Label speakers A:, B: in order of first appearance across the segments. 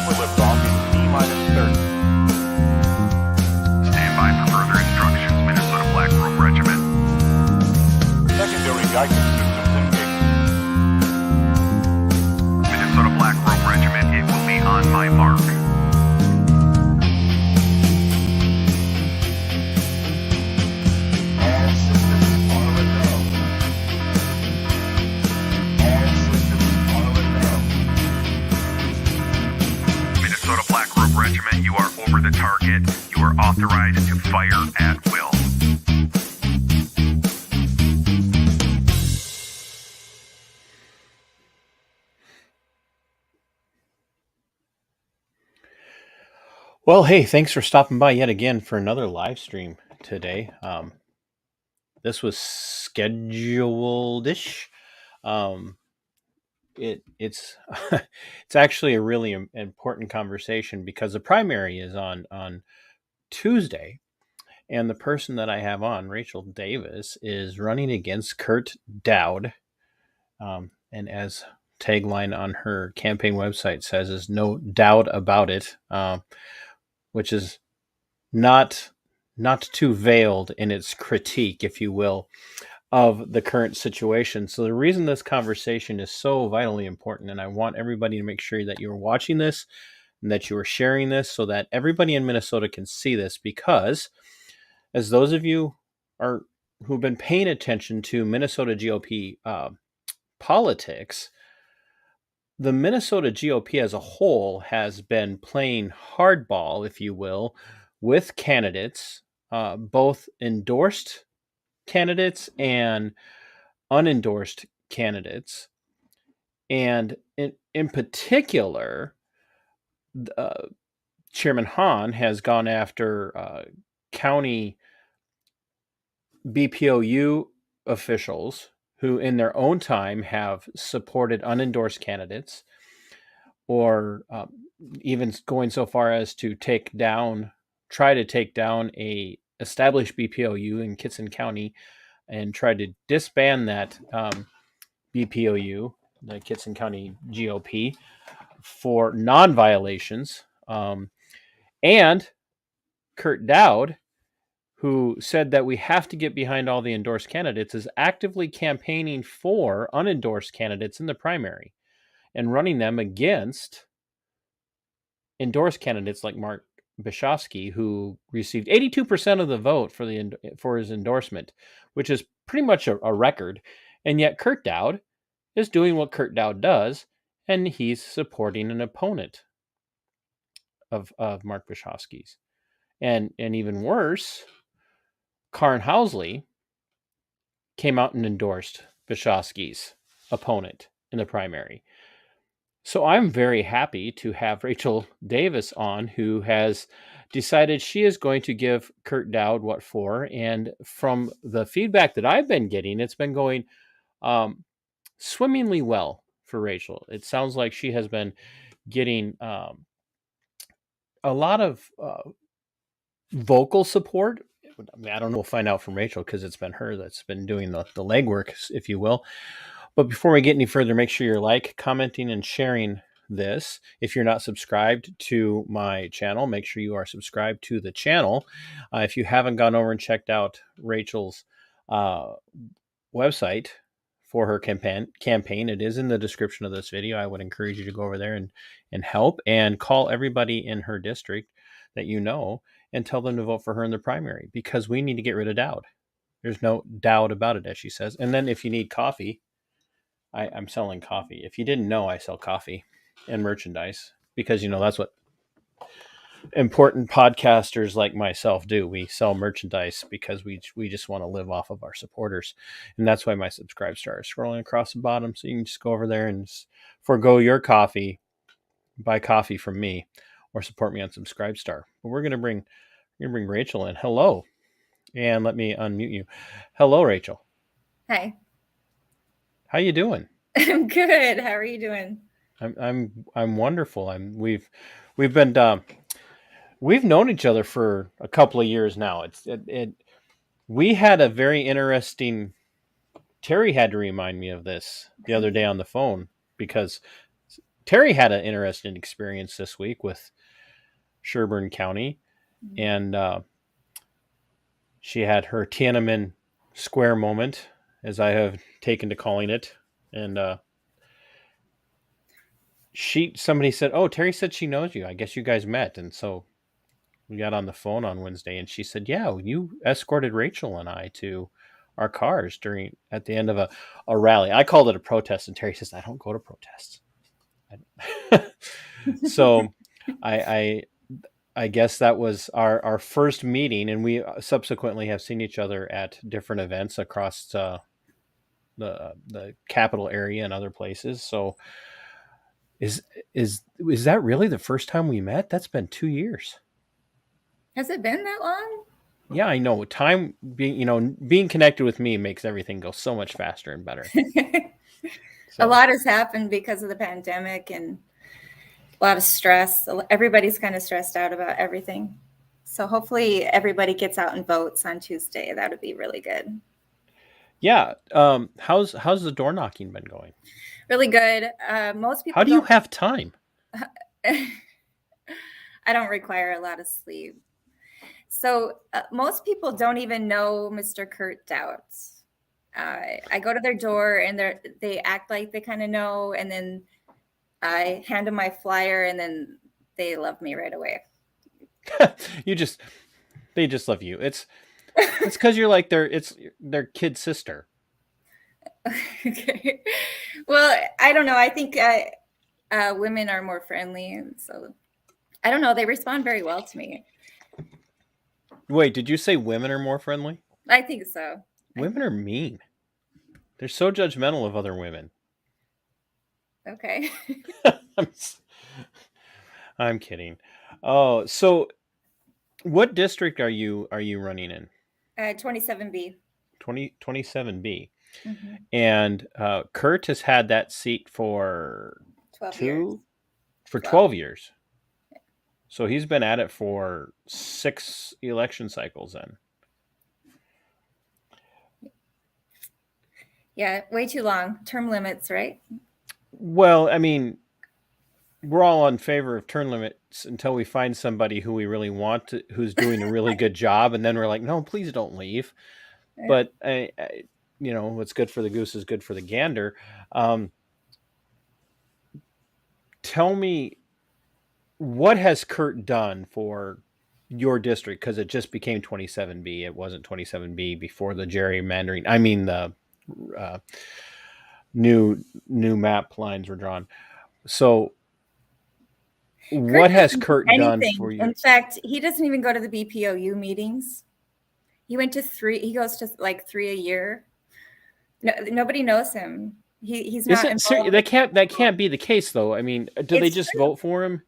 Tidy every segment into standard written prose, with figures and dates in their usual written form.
A: for liftoff in T-minus 30.
B: Stand by for further instructions, Minnesota Black Robe Regiment.
A: Secondary guidance systems engaged.
B: Minnesota Black Robe Regiment, it will be on my mark.
A: All systems are a go. All systems are a go.
B: Minnesota Black Robe Regiment, you are over the target. You are authorized to fire at will.
C: Well, hey, thanks for stopping by yet again for another live stream today. This was scheduled-ish. It's it's actually a really important conversation because the primary is on Tuesday, and the person that I have on, Rachel Davis, is running against Kurt Daudt, and as tagline on her campaign website says, is no doubt about it. Which is not too veiled in its critique, if you will, of the current situation. So the reason this conversation is so vitally important, and I want everybody to make sure that you're watching this and that you are sharing this so that everybody in Minnesota can see this, because as those of you who've been paying attention to Minnesota GOP politics, the Minnesota GOP as a whole has been playing hardball, if you will, with candidates, both endorsed candidates and unendorsed candidates. And in particular, Chairman Hahn has gone after county BPOU officials who in their own time have supported unendorsed candidates, or even going so far as to try to take down a established BPOU in Kitson County and try to disband that BPOU, the Kitson County GOP, for non-violations. And Kurt Daudt, who said that we have to get behind all the endorsed candidates, is actively campaigning for unendorsed candidates in the primary and running them against endorsed candidates like Mark Bishofsky, who received 82% of the vote for his endorsement, which is pretty much a record. And yet Kurt Daudt is doing what Kurt Daudt does, and he's supporting an opponent of Mark Bishofsky's. And even worse, Karin Housley came out and endorsed Bishofsky's opponent in the primary. So I'm very happy to have Rachel Davis on, who has decided she is going to give Kurt Daudt what for. And from the feedback that I've been getting, it's been going swimmingly well for Rachel. It sounds like she has been getting a lot of vocal support. I mean, I don't know. We'll find out from Rachel, because it's been her that's been doing the legwork, if you will. But before we get any further, make sure you're commenting, and sharing this. If you're not subscribed to my channel, make sure you are subscribed to the channel. If you haven't gone over and checked out Rachel's website for her campaign, it is in the description of this video. I would encourage you to go over there and help, and call everybody in her district that you know and tell them to vote for her in the primary, because we need to get rid of Daudt. There's no doubt about it, as she says. And then if you need coffee, I'm selling coffee. If you didn't know, I sell coffee and merchandise, because, that's what important podcasters like myself do. We sell merchandise because we just want to live off of our supporters. And that's why my subscribe star is scrolling across the bottom. So you can just go over there and forego your coffee, buy coffee from me, or support me on Subscribestar. But we're going to bring Rachel in. Hello. And let me unmute you. Hello, Rachel.
D: Hi.
C: How you doing?
D: I'm good. How are you doing?
C: I'm wonderful. We've known each other for a couple of years now. We had a very interesting. Terry had to remind me of this the other day on the phone, because Terry had an interesting experience this week with Sherburne County, and she had her Tiananmen Square moment, as I have taken to calling it, and somebody said, "Oh, Terry said she knows you. I guess you guys met." And so we got on the phone on Wednesday, and she said, "Yeah, you escorted Rachel and I to our cars at the end of a rally." I called it a protest, and Terry says, "I don't go to protests." So I guess that was our first meeting, and we subsequently have seen each other at different events across the capital area and other places. So is that really the first time we met? That's been 2 years.
D: Has it been that long?
C: Yeah, I know. Time being connected with me makes everything go so much faster and better.
D: A lot has happened because of the pandemic and a lot of stress. Everybody's kind of stressed out about everything. So hopefully everybody gets out and votes on Tuesday. That would be really good.
C: Yeah. How's the door knocking been going?
D: Really good. Most people.
C: How do you have time?
D: I don't require a lot of sleep. So most people don't even know Mr. Kurt Daudt. I go to their door and they act like they kind of know, and then I hand them my flyer, and then they love me right away.
C: They just love you. It's because you're like their kid sister.
D: Okay. Well, I don't know. I think women are more friendly, so I don't know. They respond very well to me.
C: Wait, did you say women are more friendly?
D: I think so.
C: Women are mean. They're so judgmental of other women.
D: Okay.
C: I'm kidding. Oh, so what district are you running in?
D: 27B.
C: 27B.
D: Mm-hmm.
C: And Kurt has had that seat for
D: 12 years.
C: For 12 years. So he's been at it for 6 election cycles then.
D: Yeah, way too long. Term limits, right?
C: Well, I mean, we're all in favor of term limits until we find somebody who we really want who's doing a really good job, and then we're like, no, please don't leave. But what's good for the goose is good for the gander. Tell me, what has Kurt done for your district? Because it just became 27B. It wasn't 27B before the gerrymandering. I mean, the new map lines were drawn. So what has Kurt done for you?
D: In fact, he doesn't even go to the BPOU meetings. He went to 3. He goes to like 3 a year. No, nobody knows him. He's not involved.
C: That can't be the case, though. I mean, they just vote for him?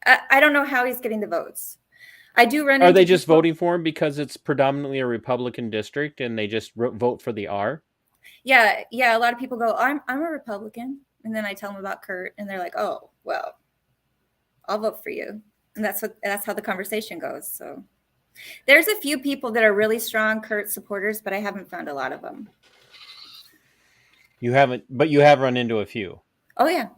D: I don't know how he's getting the votes. I do run.
C: Are they just voting for him because it's predominantly a Republican district and they just vote for the R?
D: Yeah. A lot of people go, I'm a Republican, and then I tell them about Kurt, and they're like, oh, well, I'll vote for you, and that's how the conversation goes. So there's a few people that are really strong Kurt supporters, but I haven't found a lot of them.
C: You haven't, but you have run into a few.
D: Oh yeah.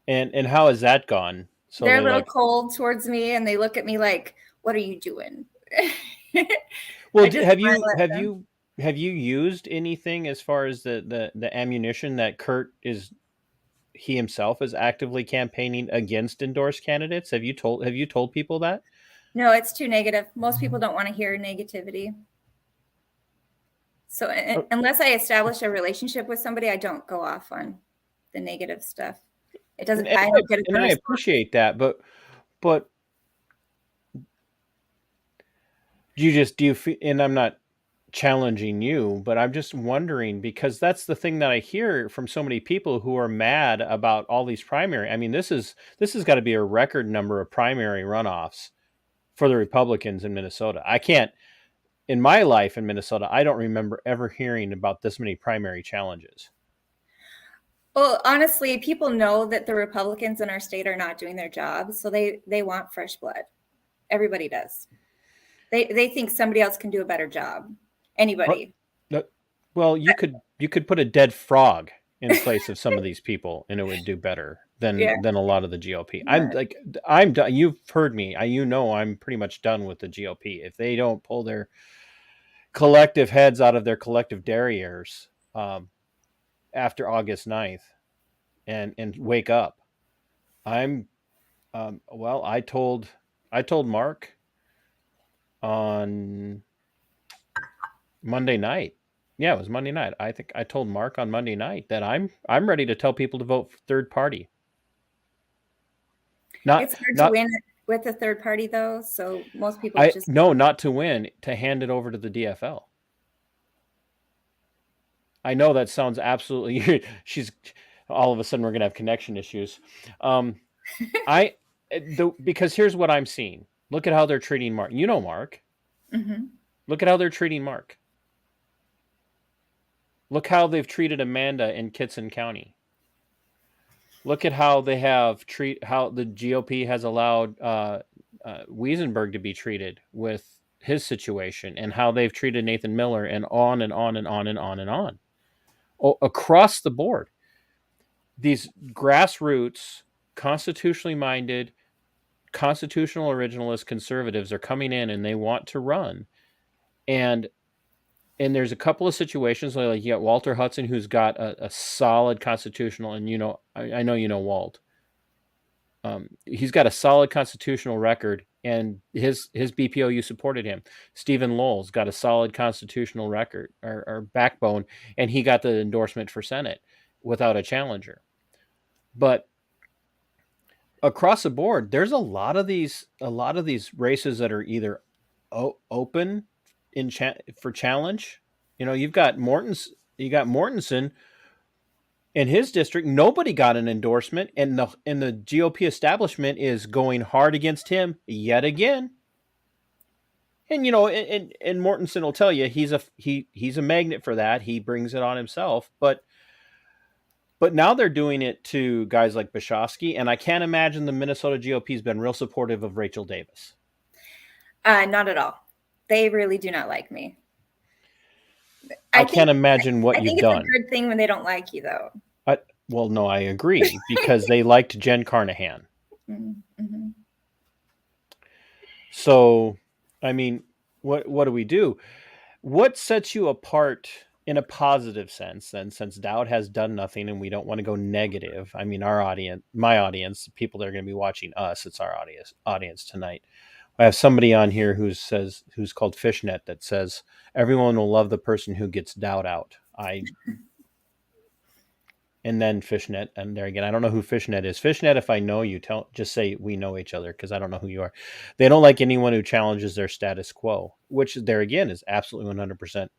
C: And how has that gone? So
D: they're a little cold towards me, and they look at me like, "What are you doing?"
C: Well, have you used anything as far as the ammunition that Kurt he himself is actively campaigning against endorsed candidates? Have you told people that?
D: No, it's too negative. Most people don't want to hear negativity. So unless I establish a relationship with somebody, I don't go off on the negative stuff. It doesn't. I
C: appreciate that, but do you feel? And I'm not challenging you, but I'm just wondering, because that's the thing that I hear from so many people who are mad about all these primary. I mean, this has got to be a record number of primary runoffs for the Republicans in Minnesota. I can't. In my life in Minnesota, I don't remember ever hearing about this many primary challenges.
D: Well, honestly, people know that the Republicans in our state are not doing their job, so they want fresh blood. Everybody does. They think somebody else can do a better job. Anybody.
C: Well, you could put a dead frog in place of some of these people, and it would do better
D: Yeah.
C: than a lot of the GOP.
D: Yeah.
C: I'm done. You've heard me. I'm pretty much done with the GOP. If they don't pull their collective heads out of their collective derrieres after August 9th and wake up, I'm well. I told Mark on Monday night. Yeah, it was Monday night. I think I told Mark on Monday night that I'm ready to tell people to vote for third party.
D: It's hard to win with a third party, though. So most people just
C: not to win, to hand it over to the DFL. I know that sounds absolutely. She's all of a sudden we're gonna have connection issues. Because here's what I'm seeing. Look at how they're treating Mark. You know Mark.
D: Mm-hmm.
C: Look at how they're treating Mark. Look how they've treated Amanda in Kitson County. Look at how they have how the GOP has allowed Wiesenberg to be treated with his situation, and how they've treated Nathan Miller, and on and on and on and on and on. Across the board. These grassroots, constitutionally minded, constitutional originalist conservatives are coming in and they want to run. And there's a couple of situations like you got Walter Hudson, who's got a solid constitutional, and I know Walt. He's got a solid constitutional record, and his BPOU supported him. Stephen Lowell's got a solid constitutional record or backbone, and he got the endorsement for Senate without a challenger. But across the board, there's a lot of these races that are either open for challenge. You've got Mortensen in his district. Nobody got an endorsement, and the GOP establishment is going hard against him yet again. And and Mortensen will tell you he's a magnet for that. He brings it on himself, but now they're doing it to guys like Bashofsky, and I can't imagine the Minnesota GOP has been real supportive of Rachel Davis.
D: Not at all. They really do not like me.
C: I can't imagine what you've done.
D: It's a good thing when they don't like you, though.
C: Well, no, I agree, because they liked Jen Carnahan.
D: Mm-hmm.
C: So, I mean, what do we do? What sets you apart in a positive sense, then, since Daudt has done nothing and we don't want to go negative? I mean, my audience, the people that are going to be watching us, it's our audience tonight. I have somebody on here who's called Fishnet that says everyone will love the person who gets Daudt out. And then Fishnet, and there again, I don't know who Fishnet is. Fishnet, if I know you, just say we know each other, because I don't know who you are. They don't like anyone who challenges their status quo, which there again is absolutely 100%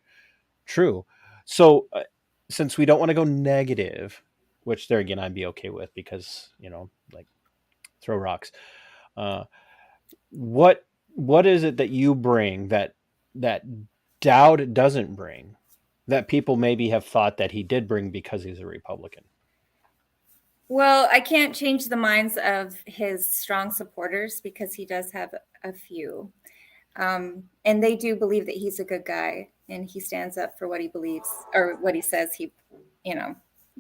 C: true. So since we don't want to go negative, which there again I'd be okay with, because like throw rocks. What is it that you bring that Daudt doesn't bring, that people maybe have thought that he did bring because he's a Republican?
D: Well, I can't change the minds of his strong supporters, because he does have a few. And they do believe that he's a good guy, and he stands up for what he believes, or what he says. He,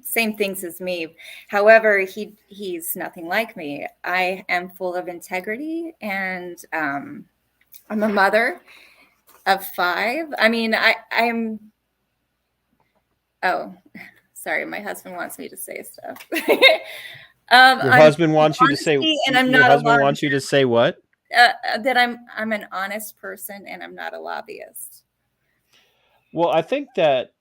D: same things as me. However, he's nothing like me. I am full of integrity, and I'm a mother of 5. I mean, I'm. Oh, sorry. My husband wants me to say stuff.
C: Your husband wants you to say,
D: and I'm
C: your
D: not
C: husband wants you to say what?
D: That I'm an honest person, and I'm not a lobbyist.
C: Well, I think that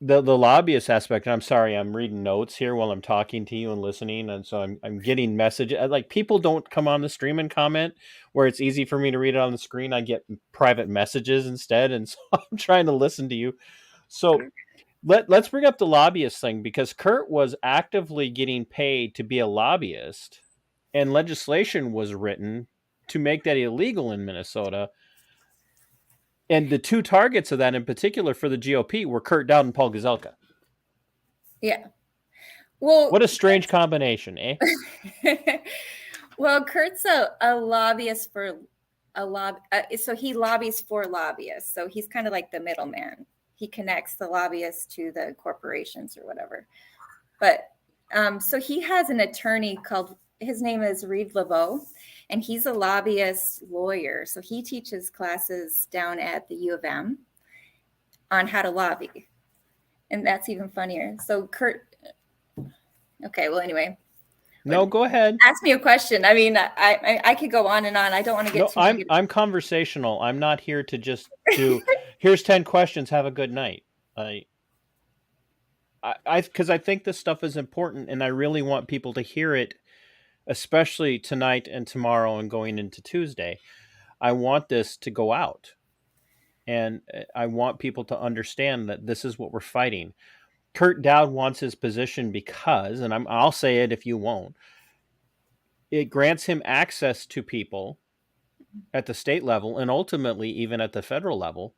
C: the lobbyist aspect, and I'm sorry, I'm reading notes here while I'm talking to you and listening, and so I'm getting messages. Like, people don't come on the stream and comment where it's easy for me to read it on the screen. I get private messages instead, and so I'm trying to listen to you. So let's bring up the lobbyist thing, because Kurt was actively getting paid to be a lobbyist, and legislation was written to make that illegal in Minnesota. And the two targets of that in particular for the GOP were Kurt Daudt and Paul Gazelka.
D: Yeah. Well,
C: what a strange combination, eh?
D: Well, Kurt's a lobbyist for so he lobbies for lobbyists. So he's kind of like the middleman. he connects the lobbyists to the corporations or whatever. But so he has an attorney called, his name is Reed Laveau, and he's a lobbyist lawyer. So he teaches classes down at the U of M on how to lobby. And that's even funnier. So Kurt, okay, well, anyway.
C: No, go ahead.
D: Ask me a question. I mean, I could go on and on. I don't want to get
C: No,
D: too
C: I'm conversational. I'm not here to just do, here's 10 questions, have a good night. Because I think this stuff is important, and I really want people to hear it, especially tonight and tomorrow and going into Tuesday. I want this to go out, and I want people to understand that this is what we're fighting. Kurt Daudt wants his position because, and I'll say it if you won't, it grants him access to people at the state level and ultimately even at the federal level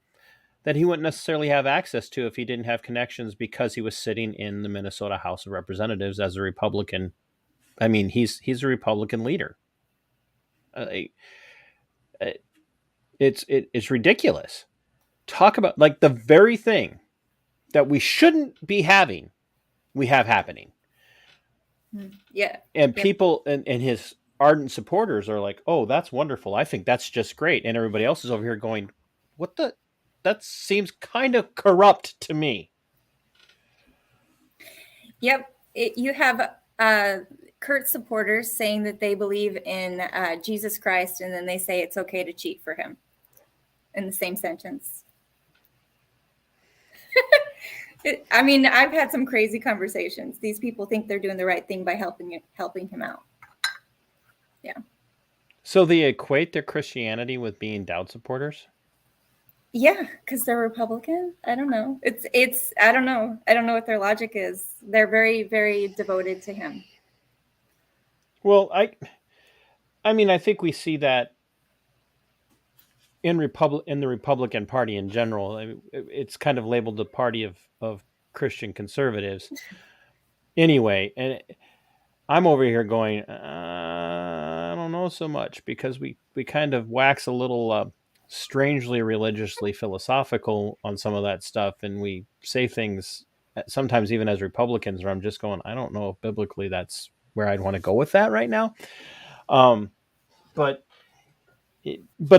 C: that he wouldn't necessarily have access to if he didn't have connections, because he was sitting in the Minnesota House of Representatives as a Republican. I mean, he's a Republican leader. It's ridiculous. Talk about, like, the very thing that we shouldn't be having, we have happening.
D: Yeah.
C: And people and his ardent supporters are like, oh, that's wonderful. I think that's just great. And everybody else is over here going, what the? That seems kind of corrupt to me.
D: Yep. You have Kurt supporters saying that they believe in Jesus Christ, and then they say it's okay to cheat for him in the same sentence. I mean, I've had some crazy conversations. These people think they're doing the right thing by helping him out. Yeah.
C: So they equate their Christianity with being Daudt supporters?
D: Yeah, because they're Republican. I don't know. It's I don't know. I don't know what their logic is. They're very, very devoted to him.
C: Well, I mean, I think we see that in the Republican Party in general. I mean, it's kind of labeled the party of Christian conservatives. Anyway, and I'm over here going, I don't know so much, because we kind of wax a little strangely religiously philosophical on some of that stuff, and we say things sometimes even as Republicans where I'm just going, I don't know if biblically that's where I'd want to go with that right now. But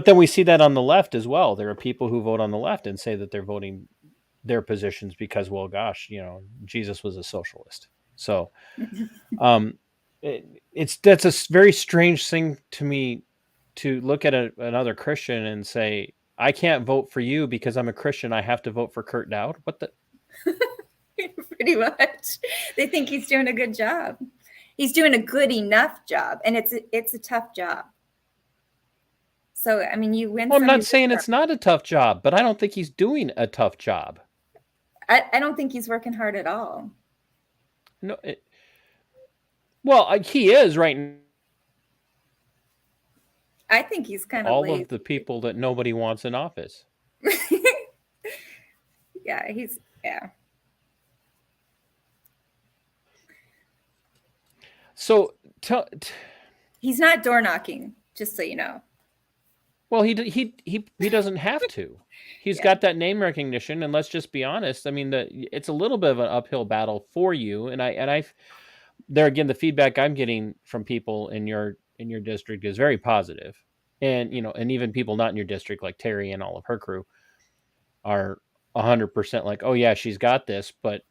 C: then we see that on the left as well. There are people who vote on the left and say that they're voting their positions because, well, gosh, Jesus was a socialist. So that's a very strange thing to me, to look at another Christian and say, I can't vote for you because I'm a Christian. I have to vote for Kurt Daudt. What the?
D: Pretty much. They think he's doing a good job. He's doing a good enough job, and it's a tough job. So, I mean, you win.
C: Well, I'm not saying it's not a tough job, but I don't think he's doing a tough job.
D: I don't think he's working hard at all.
C: No. Well, he is right now.
D: I think he's kind of
C: all
D: lazy.
C: Of the people that nobody wants in office.
D: Yeah.
C: So
D: he's not door knocking, just so you know.
C: Well, he doesn't have to. He's got that name recognition, and let's just be honest. I mean, it's a little bit of an uphill battle for you, and I there again, the feedback I'm getting from people in your district is very positive, and and even people not in your district, like Terry and all of her crew, are 100% like, oh yeah, she's got this. But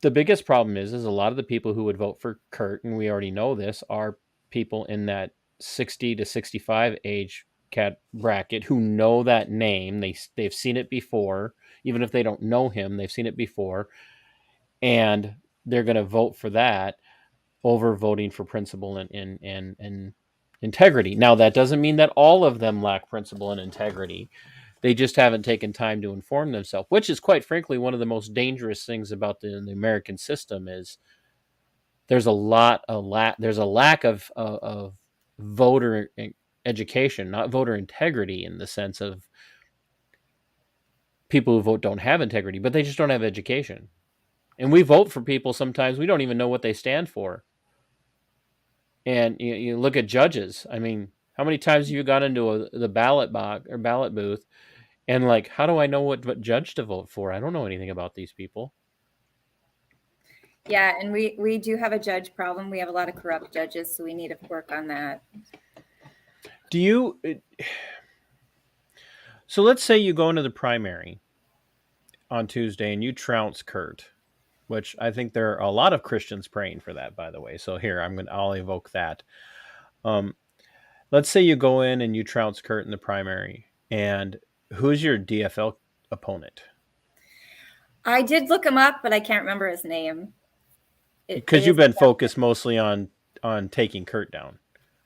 C: the biggest problem is a lot of the people who would vote for Kurt, and we already know this, are people in that 60 to 65 age bracket who know that name. They've seen it before, even if they don't know him, they've seen it before, and they're going to vote for that over voting for principle and integrity. Now, that doesn't mean that all of them lack principle and integrity. They just haven't taken time to inform themselves, which is, quite frankly, one of the most dangerous things about the American system. Is there's a lack of voter education, not voter integrity, in the sense of people who vote don't have integrity, but they just don't have education. And we vote for people sometimes we don't even know what they stand for. And you look at judges. I mean, how many times have you gone into the ballot box or ballot booth And like, how do I know what judge to vote for? I don't know anything about these people.
D: Yeah, and we do have a judge problem. We have a lot of corrupt judges, so we need to work on that.
C: Do you? So let's say you go into the primary on Tuesday and you trounce Kurt, which I think there are a lot of Christians praying for that, by the way. So here I'll evoke that. Let's say you go in and you trounce Kurt in the primary, and who's your DFL opponent?
D: I did look him up, but I can't remember his name.
C: Because you've been focused mostly on taking Kurt down.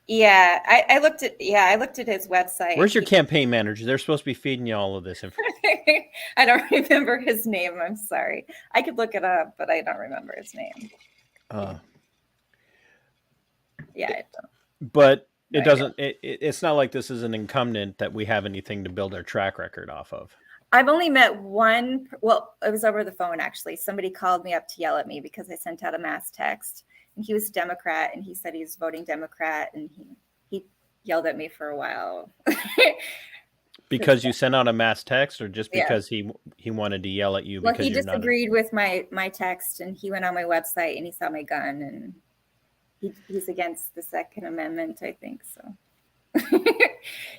D: Yeah, I looked at his website.
C: Where's your campaign manager? They're supposed to be feeding you all of this information.
D: I don't remember his name. I'm sorry. I could look it up, but I don't remember his name. Yeah, I don't.
C: But it doesn't. It's not like this is an incumbent that we have anything to build our track record off of.
D: I've only met one. Well, it was over the phone, actually. Somebody called me up to yell at me because I sent out a mass text. And he was a Democrat, and he said he was voting Democrat, and he yelled at me for a while.
C: Because you sent out a mass text, or just because he wanted to yell at you?
D: Well,
C: because
D: he disagreed with my text, and he went on my website and he saw my gun, and he's against the Second Amendment, I think so.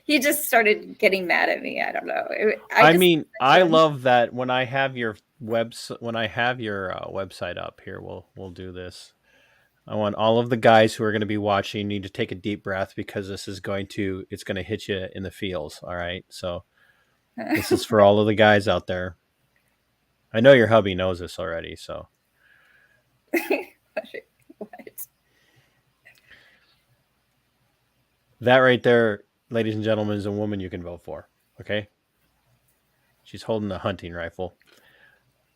D: He just started getting mad at me. I don't know.
C: I love that when I have your website up here. We'll do this. I want all of the guys who are going to be watching need to take a deep breath, because it's going to hit you in the feels. All right. So this is for all of the guys out there. I know your hubby knows this already. So
D: what?
C: That right there, ladies and gentlemen, is a woman you can vote for. Okay. She's holding a hunting rifle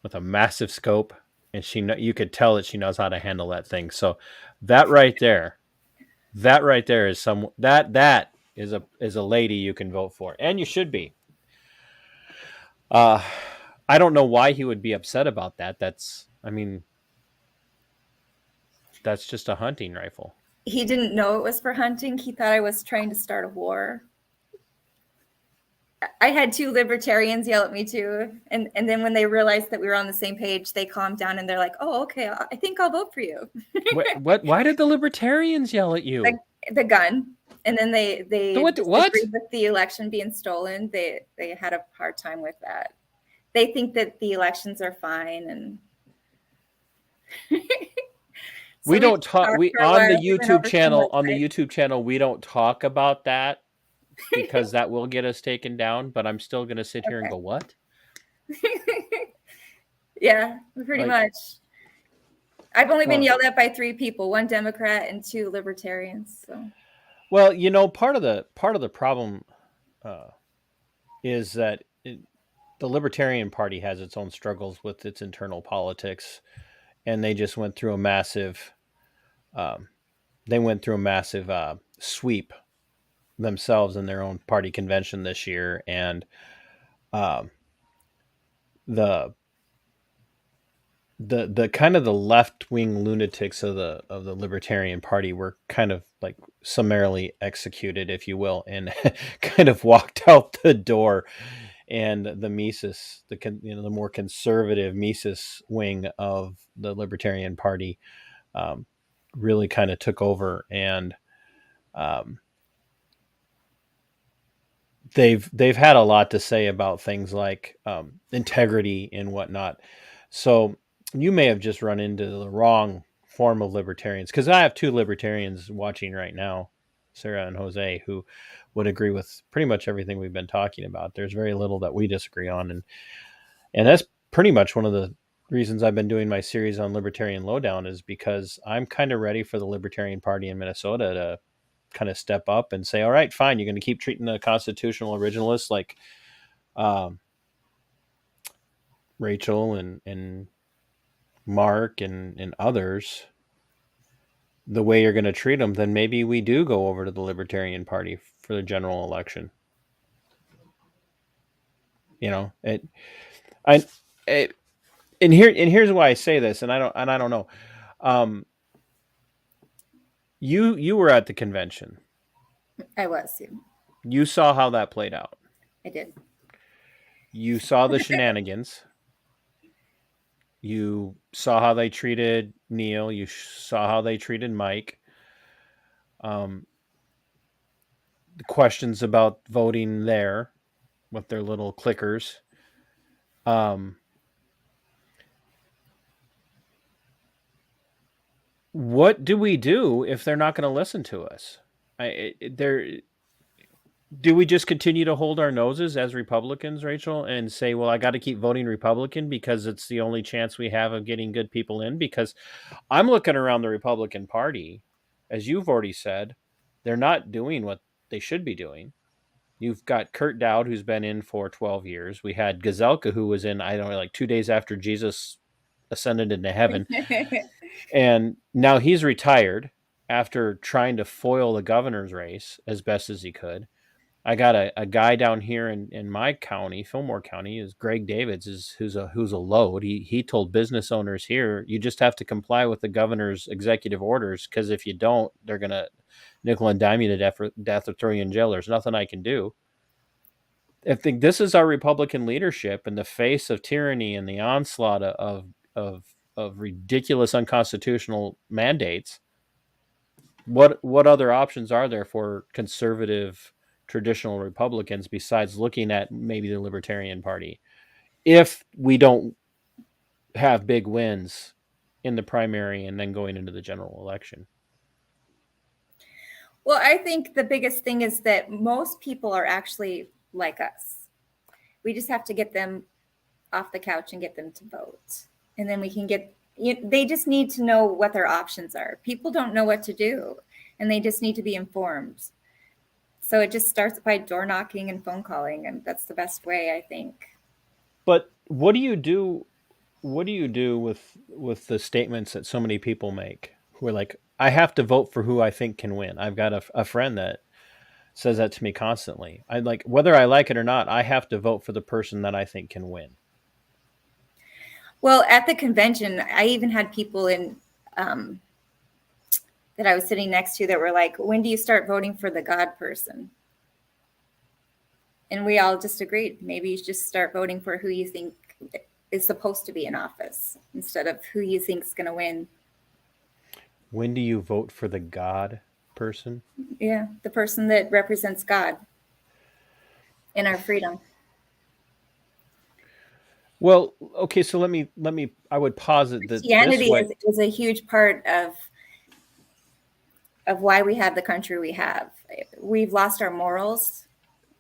C: with a massive scope. And you could tell that she knows how to handle that thing. So that right there is is a lady you can vote for, and you should be. I don't know why he would be upset about that. That's just a hunting rifle.
D: He didn't know it was for hunting. He thought I was trying to start a war. I had two libertarians yell at me too. And then when they realized that we were on the same page, they calmed down and they're like, oh, okay, I think I'll vote for you.
C: What? Why did the libertarians yell at you?
D: The gun. And then they
C: what?
D: Agreed with the election being stolen. They had a hard time with that. They think that the elections are fine. And
C: so we don't talk on the YouTube channel, we don't talk about that. Because that will get us taken down, but I'm still going to sit here and go, what?
D: Yeah, pretty much. I've only been yelled at by 3 people, 1 Democrat and 2 libertarians. So.
C: Well, part of the problem is that the Libertarian Party has its own struggles with its internal politics, and they just went through a massive sweep themselves in their own party convention this year, and the kind of the left-wing lunatics of the Libertarian Party were kind of like summarily executed, if you will, and kind of walked out the door, and the Mises, the more conservative Mises wing of the Libertarian Party really kind of took over, and they've had a lot to say about things like integrity and whatnot. So you may have just run into the wrong form of libertarians, because I have 2 libertarians watching right now, Sarah and Jose, who would agree with pretty much everything we've been talking about. There's very little that we disagree on, and that's pretty much one of the reasons I've been doing my series on Libertarian Lowdown, is because I'm kind of ready for the Libertarian Party in Minnesota to kind of step up and say, all right, fine, you're going to keep treating the constitutional originalists like Rachel and Mark and others the way you're going to treat them, then maybe we do go over to the Libertarian Party for the general election. And here's why I say this, and I don't know. You were at the convention.
D: I was.
C: You saw how that played out.
D: I did.
C: You saw the shenanigans. You saw how they treated Neil. You saw how they treated Mike. The questions about voting there with their little clickers. What do we do if they're not going to listen to us? Do we just continue to hold our noses as Republicans, Rachel, and say, well, I got to keep voting Republican because it's the only chance we have of getting good people in? Because I'm looking around the Republican Party, as you've already said, they're not doing what they should be doing. You've got Kurt Daudt, who's been in for 12 years. We had Gazelka, who was in, I don't know, like 2 days after Jesus ascended into heaven. And now he's retired after trying to foil the governor's race as best as he could. I got a guy down here in my county, Fillmore County, is Greg Davids, who's a load. He told business owners here, you just have to comply with the governor's executive orders, because if you don't, they're gonna nickel and dime you to death or throw you in jail. There's nothing I can do. I think this is our Republican leadership in the face of tyranny and the onslaught of ridiculous unconstitutional mandates. What other options are there for conservative traditional Republicans besides looking at maybe the Libertarian Party if we don't have big wins in the primary and then going into the general election?
D: Well, I think the biggest thing is that most people are actually like us. We just have to get them off the couch and get them to vote. And then we can they just need to know what their options are. People don't know what to do, and they just need to be informed. So it just starts by door knocking and phone calling, and that's the best way, I think.
C: But what do you do? What do you do with the statements that so many people make, who are like, I have to vote for who I think can win? I've got a friend that says that to me constantly. I like, whether I like it or not, I have to vote for the person that I think can win.
D: Well, at the convention, I even had people in that I was sitting next to that were like, when do you start voting for the God person? And we all just agreed, maybe you should just start voting for who you think is supposed to be in office instead of who you think is going to win.
C: When do you vote for the God person?
D: Yeah, the person that represents God and our freedom.
C: Well, okay, so let me I would posit that
D: Christianity is a huge part of why we have the country we have. We've lost our morals,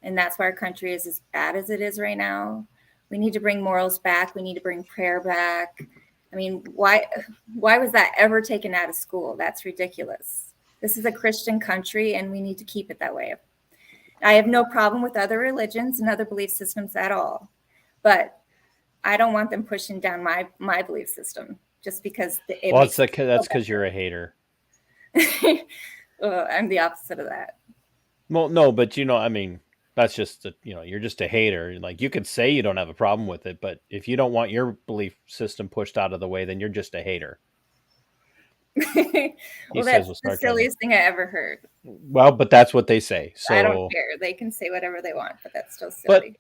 D: and that's why our country is as bad as it is right now. We need to bring morals back. We need to bring prayer back. I mean, why was that ever taken out of school? That's ridiculous. This is a Christian country, and we need to keep it that way. I have no problem with other religions and other belief systems at all, but I don't want them pushing down my belief system just because
C: that's because you're a hater.
D: I'm the opposite of that.
C: Well, no, but I mean, that's just you're just a hater. Like, you could say you don't have a problem with it, but if you don't want your belief system pushed out of the way, then you're just a hater.
D: Well, that's the silliest thing I ever heard.
C: Well, but that's what they say. So
D: I don't care. They can say whatever they want, but that's still silly.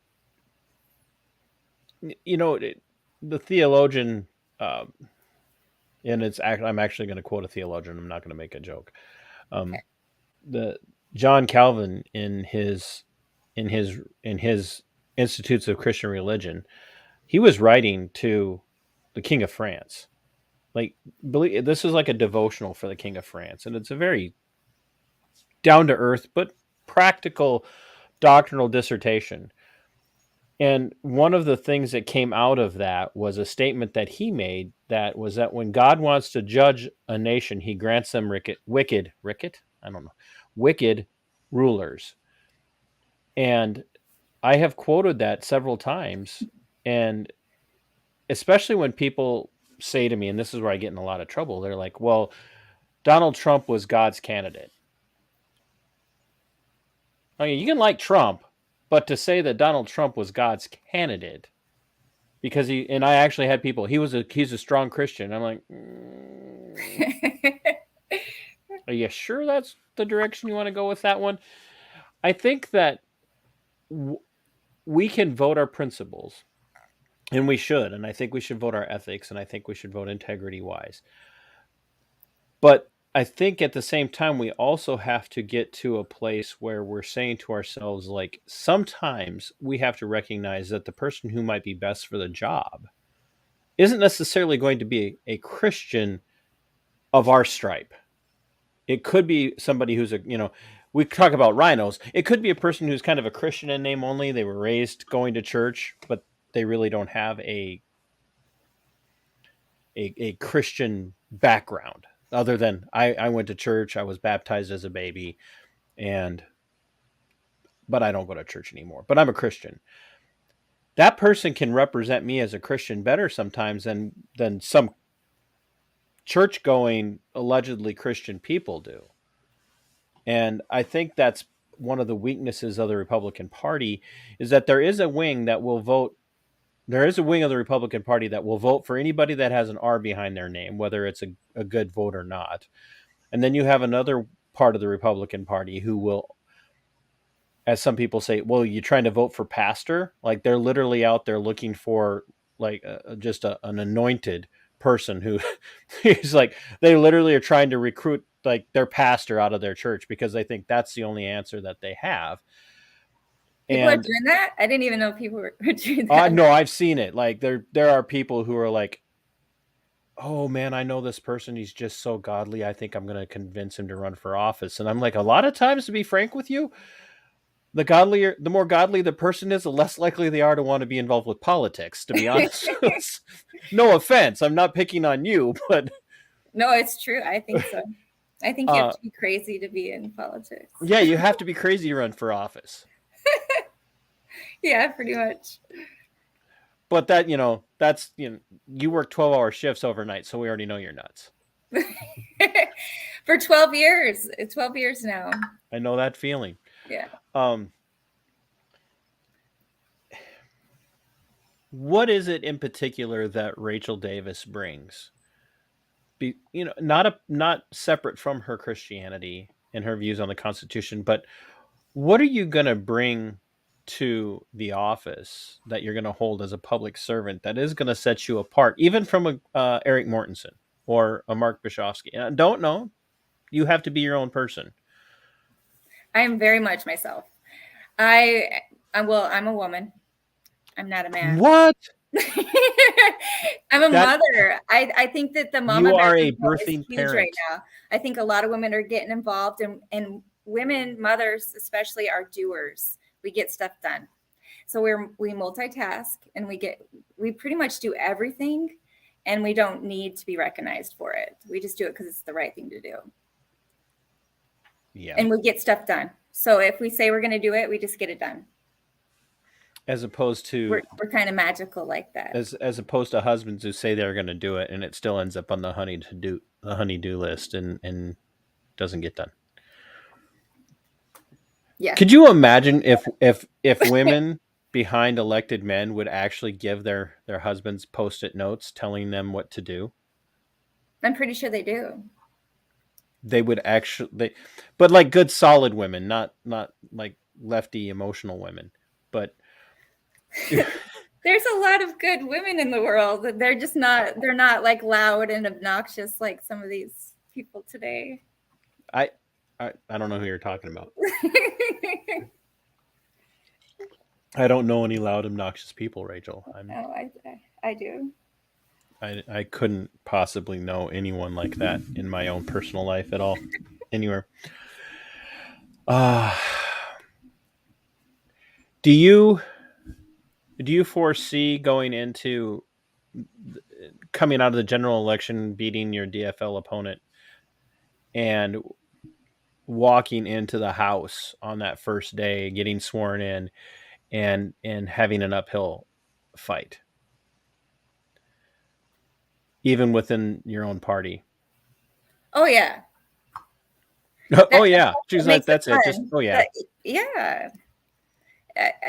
C: But, the theologian, and I'm actually going to quote a theologian. I'm not going to make a joke.
D: Okay.
C: The John Calvin in his Institutes of Christian Religion, he was writing to the King of France. Like, this is like a devotional for the King of France, and it's a very down to earth but practical doctrinal dissertation. And one of the things that came out of that was a statement that he made that was that when God wants to judge a nation, he grants them wicked rulers. And I have quoted that several times, and especially when people say to me, and this is where I get in a lot of trouble, they're like, well, Donald Trump was God's candidate. I mean, you can like Trump, but to say that Donald Trump was God's candidate, because I actually had people, he's a strong Christian. I'm like, are you sure that's the direction you want to go with that one? I think that we can vote our principles, and we should, and I think we should vote our ethics, and I think we should vote integrity wise. But I think at the same time, we also have to get to a place where we're saying to ourselves, like, sometimes we have to recognize that the person who might be best for the job isn't necessarily going to be a Christian of our stripe. It could be somebody who's we talk about RINOs. It could be a person who's kind of a Christian in name only. They were raised going to church, but they really don't have a Christian background other than I went to church. I was baptized as a baby, but I don't go to church anymore. But I'm a Christian. That person can represent me as a Christian better sometimes than some church-going, allegedly Christian people do. And I think that's one of the weaknesses of the Republican Party, is that there is a wing that will vote. There is a wing of the Republican Party that will vote for anybody that has an R behind their name, whether it's a good vote or not. And then you have another part of the Republican Party who will, as some people say, well, you're trying to vote for pastor? Like, they're literally out there looking for like just an anointed person who is like, they literally are trying to recruit like their pastor out of their church because they think that's the only answer that they have.
D: People are doing that? I didn't even know people were doing that.
C: No, I've seen it. Like, there are people who are like, oh man, I know this person. He's just so godly. I think I'm going to convince him to run for office. And I'm like, a lot of times, to be frank with you, the more godly the person is, the less likely they are to want to be involved with politics, to be honest. No offense. I'm not picking on you, but
D: no, it's true. I think so. I think you have to be crazy to be in politics.
C: Yeah, you have to be crazy to run for office.
D: Yeah, pretty much.
C: But that's you work 12-hour shifts overnight, so we already know you're nuts.
D: For 12 years. 12 years now.
C: I know that feeling.
D: Yeah.
C: What is it in particular that Rachel Davis brings? Not separate from her Christianity and her views on the Constitution, but what are you going to bring to the office that you're going to hold as a public servant that is going to set you apart, even from a Eric Mortensen or a Mark Bishofsky? I don't know. You have to be your own person.
D: I am very much myself. I'm a woman. I'm not a man.
C: What?
D: I'm a mother. I think that the mama
C: you are a birthing parent
D: right now. I think a lot of women are getting involved, and women, mothers especially, are doers. We get stuff done. So we multitask, and we pretty much do everything, and we don't need to be recognized for it. We just do it because it's the right thing to do.
C: Yeah.
D: And we get stuff done. So if we say we're going to do it, we just get it done.
C: As opposed to
D: we're kind of magical like that.
C: As opposed to husbands who say they're going to do it and it still ends up on the honey-do list and doesn't get done.
D: Yeah.
C: Could you imagine if women behind elected men would actually give their husbands Post-it notes telling them what to do?
D: I'm pretty sure they do.
C: They would actually, but like good solid women, not like lefty emotional women, but.
D: There's a lot of good women in the world. They're not like loud and obnoxious like some of these people today.
C: I don't know who you're talking about. I don't know any loud, obnoxious people, Rachel.
D: I do.
C: I couldn't possibly know anyone like that in my own personal life at all, anywhere. Do you foresee coming out of the general election, beating your DFL opponent, and walking into the House on that first day, getting sworn in, and having an uphill fight, even within your own party?
D: Oh yeah.
C: Oh yeah. She's like, that's it. Just yeah.
D: Yeah.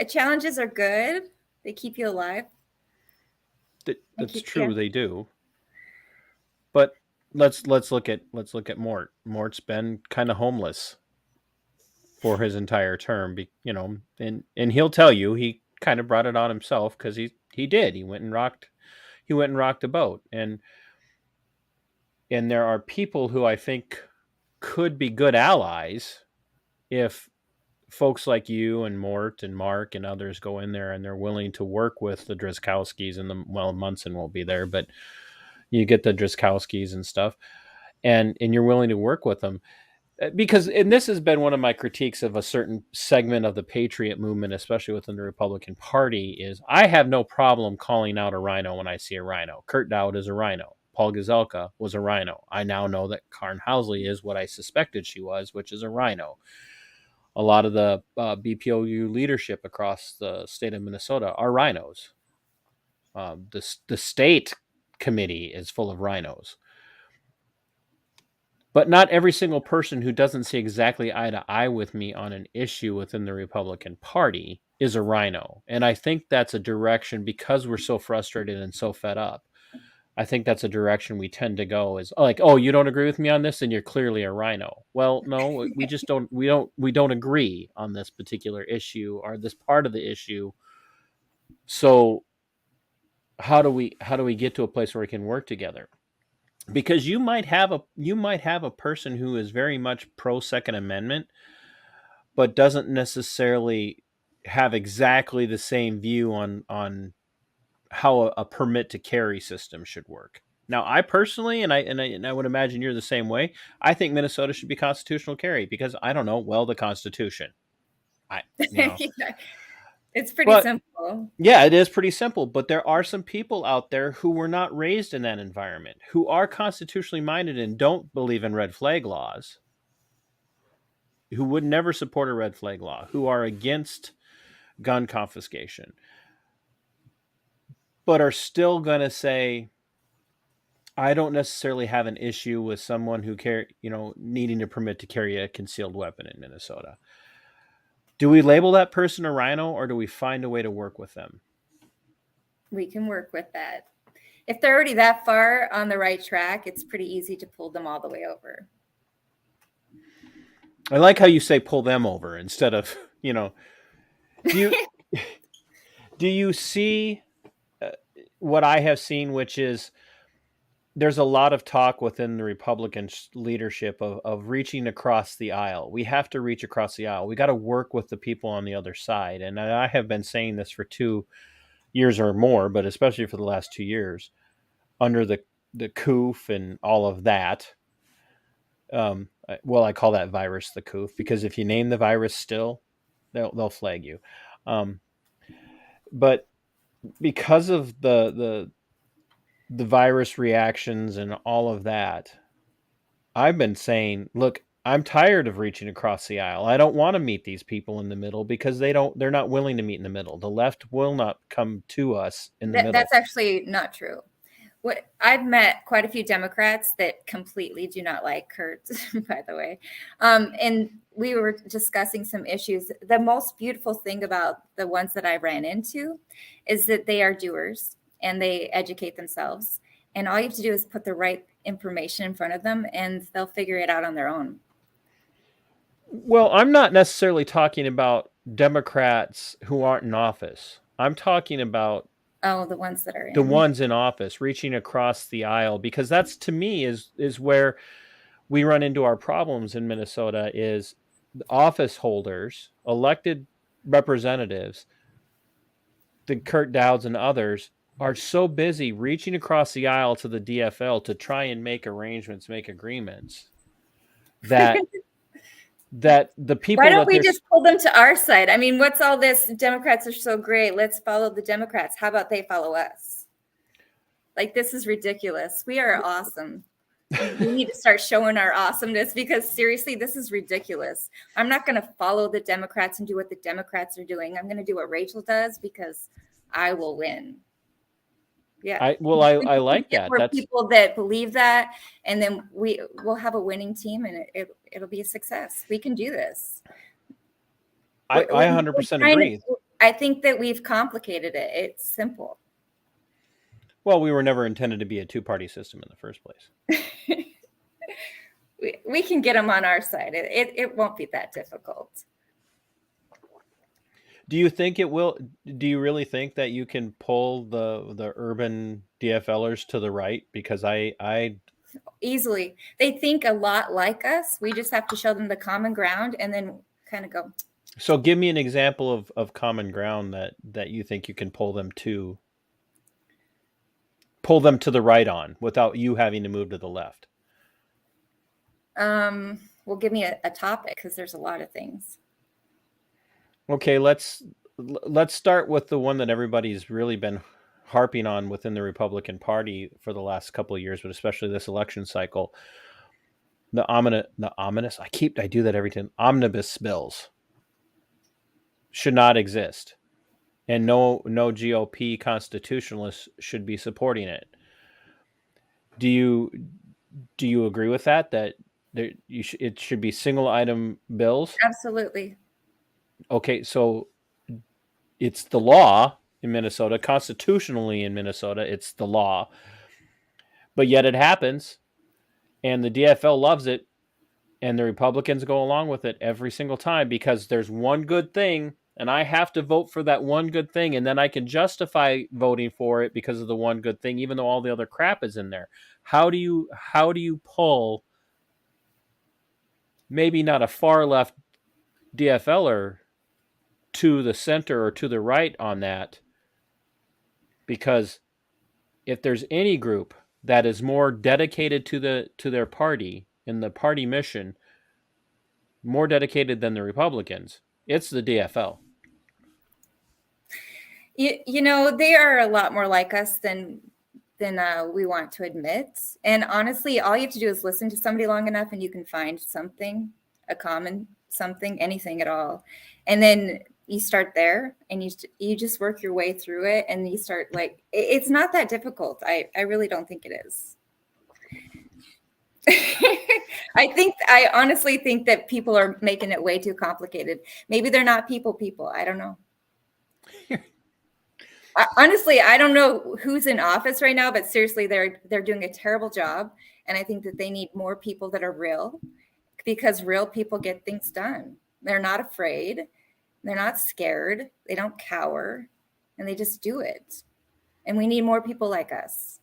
D: Challenges are good. They keep you alive.
C: That's true. They do. But let's look at Mort. Mort's been kind of homeless for his entire term, and he'll tell you he kind of brought it on himself because he did. He went and rocked the boat. And there are people who I think could be good allies if folks like you and Mort and Mark and others go in there and they're willing to work with the Drizkowskis and Munson won't be there, but you get the Drizkowskis and stuff, and you're willing to work with them. Because, and this has been one of my critiques of a certain segment of the Patriot movement, especially within the Republican Party, is I have no problem calling out a RINO when I see a RINO. Kurt Daudt is a RINO. Paul Gazelka was a RINO. I now know that Karen Housley is what I suspected she was, which is a RINO. A lot of the BPOU leadership across the state of Minnesota are RINOs. The state committee is full of RINOs. But not every single person who doesn't see exactly eye to eye with me on an issue within the Republican Party is a RINO. And I think that's a direction, because we're so frustrated and so fed up, I think that's a direction we tend to go, is like, oh, you don't agree with me on this, and you're clearly a RINO. Well, no, we just don't agree on this particular issue or this part of the issue. So how do we get to a place where we can work together? Because you might have a person who is very much pro Second Amendment, but doesn't necessarily have exactly the same view on how a permit to carry system should work. Now, I personally, and I would imagine you're the same way, I think Minnesota should be constitutional carry because I don't know, well, the Constitution.
D: It's pretty simple.
C: Yeah, it is pretty simple. But there are some people out there who were not raised in that environment, who are constitutionally minded and don't believe in red flag laws, who would never support a red flag law, who are against gun confiscation, but are still going to say, I don't necessarily have an issue with someone who needing a permit to carry a concealed weapon in Minnesota. Do we label that person a RINO, or do we find a way to work with them?
D: We can work with that. If they're already that far on the right track, it's pretty easy to pull them all the way over.
C: I like how you say pull them over instead of, do you see what I have seen, which is there's a lot of talk within the Republican leadership of reaching across the aisle. We have to reach across the aisle. We got to work with the people on the other side. And I have been saying this for 2 years or more, but especially for the last 2 years, under the COOF and all of that. I call that virus the COOF, because if you name the virus still, they'll flag you. But because of the virus reactions and all of that, I've been saying, look, I'm tired of reaching across the aisle. I don't want to meet these people in the middle because they're not willing to meet in the middle. The left will not come to us in the middle.
D: That's actually not true. I've met quite a few Democrats that completely do not like Kurt, by the way. And we were discussing some issues. The most beautiful thing about the ones that I ran into is that they are doers and they educate themselves. And all you have to do is put the right information in front of them and they'll figure it out on their own.
C: Well, I'm not necessarily talking about Democrats who aren't in office. I'm talking about
D: the ones that are
C: ones in office, reaching across the aisle, because that's, to me, is where we run into our problems in Minnesota, is office holders, elected representatives, the Kurt Dauds and others, are so busy reaching across the aisle to the DFL to try and make arrangements, make agreements, that the people...
D: Why don't we just pull them to our side? I mean, what's all this? Democrats are so great. Let's follow the Democrats. How about they follow us? Like, this is ridiculous. We are awesome. We need to start showing our awesomeness, because seriously, this is ridiculous. I'm not going to follow the Democrats and do what the Democrats are doing. I'm going to do what Rachel does because I will win. Yeah.
C: I like that.
D: We're people that believe that, and then we'll have a winning team, and it'll be a success. We can do this.
C: I 100% agree.
D: I think that we've complicated it. It's simple.
C: Well, we were never intended to be a two-party system in the first place.
D: We can get them on our side. It won't be that difficult.
C: Do you think it will? Do you really think that you can pull the urban DFLers to the right? Because I
D: Easily. They think a lot like us. We just have to show them the common ground and then kind of go,
C: so give me an example of common ground that you think you can pull them to the right on without you having to move to the left.
D: well, give me a topic because there's a lot of things.
C: Okay, let's start with the one that everybody's really been harping on within the Republican Party for the last couple of years, but especially this election cycle. The ominous. I do that every time. Omnibus bills should not exist, and no GOP constitutionalists should be supporting it. Do you agree with that? That it should be single item bills?
D: Absolutely.
C: Okay, so it's the law in Minnesota, constitutionally in Minnesota, it's the law. But yet it happens, and the DFL loves it, and the Republicans go along with it every single time because there's one good thing, and I have to vote for that one good thing, and then I can justify voting for it because of the one good thing, even though all the other crap is in there. How do you pull maybe not a far left DFLer to the center or to the right on that? Because if there's any group that is more dedicated to their party and the party mission, more dedicated than the Republicans, it's the DFL.
D: You know, they are a lot more like us than we want to admit. And honestly, all you have to do is listen to somebody long enough and you can find something, a common something, anything at all. And then you start there and you just work your way through it. And you start like, it's not that difficult. I really don't think it is. I honestly think that people are making it way too complicated. Maybe they're not people. I don't know. Honestly, I don't know who's in office right now, but seriously, they're doing a terrible job. And I think that they need more people that are real, because real people get things done. They're not afraid. They're not scared. They don't cower, and they just do it. And we need more people like us.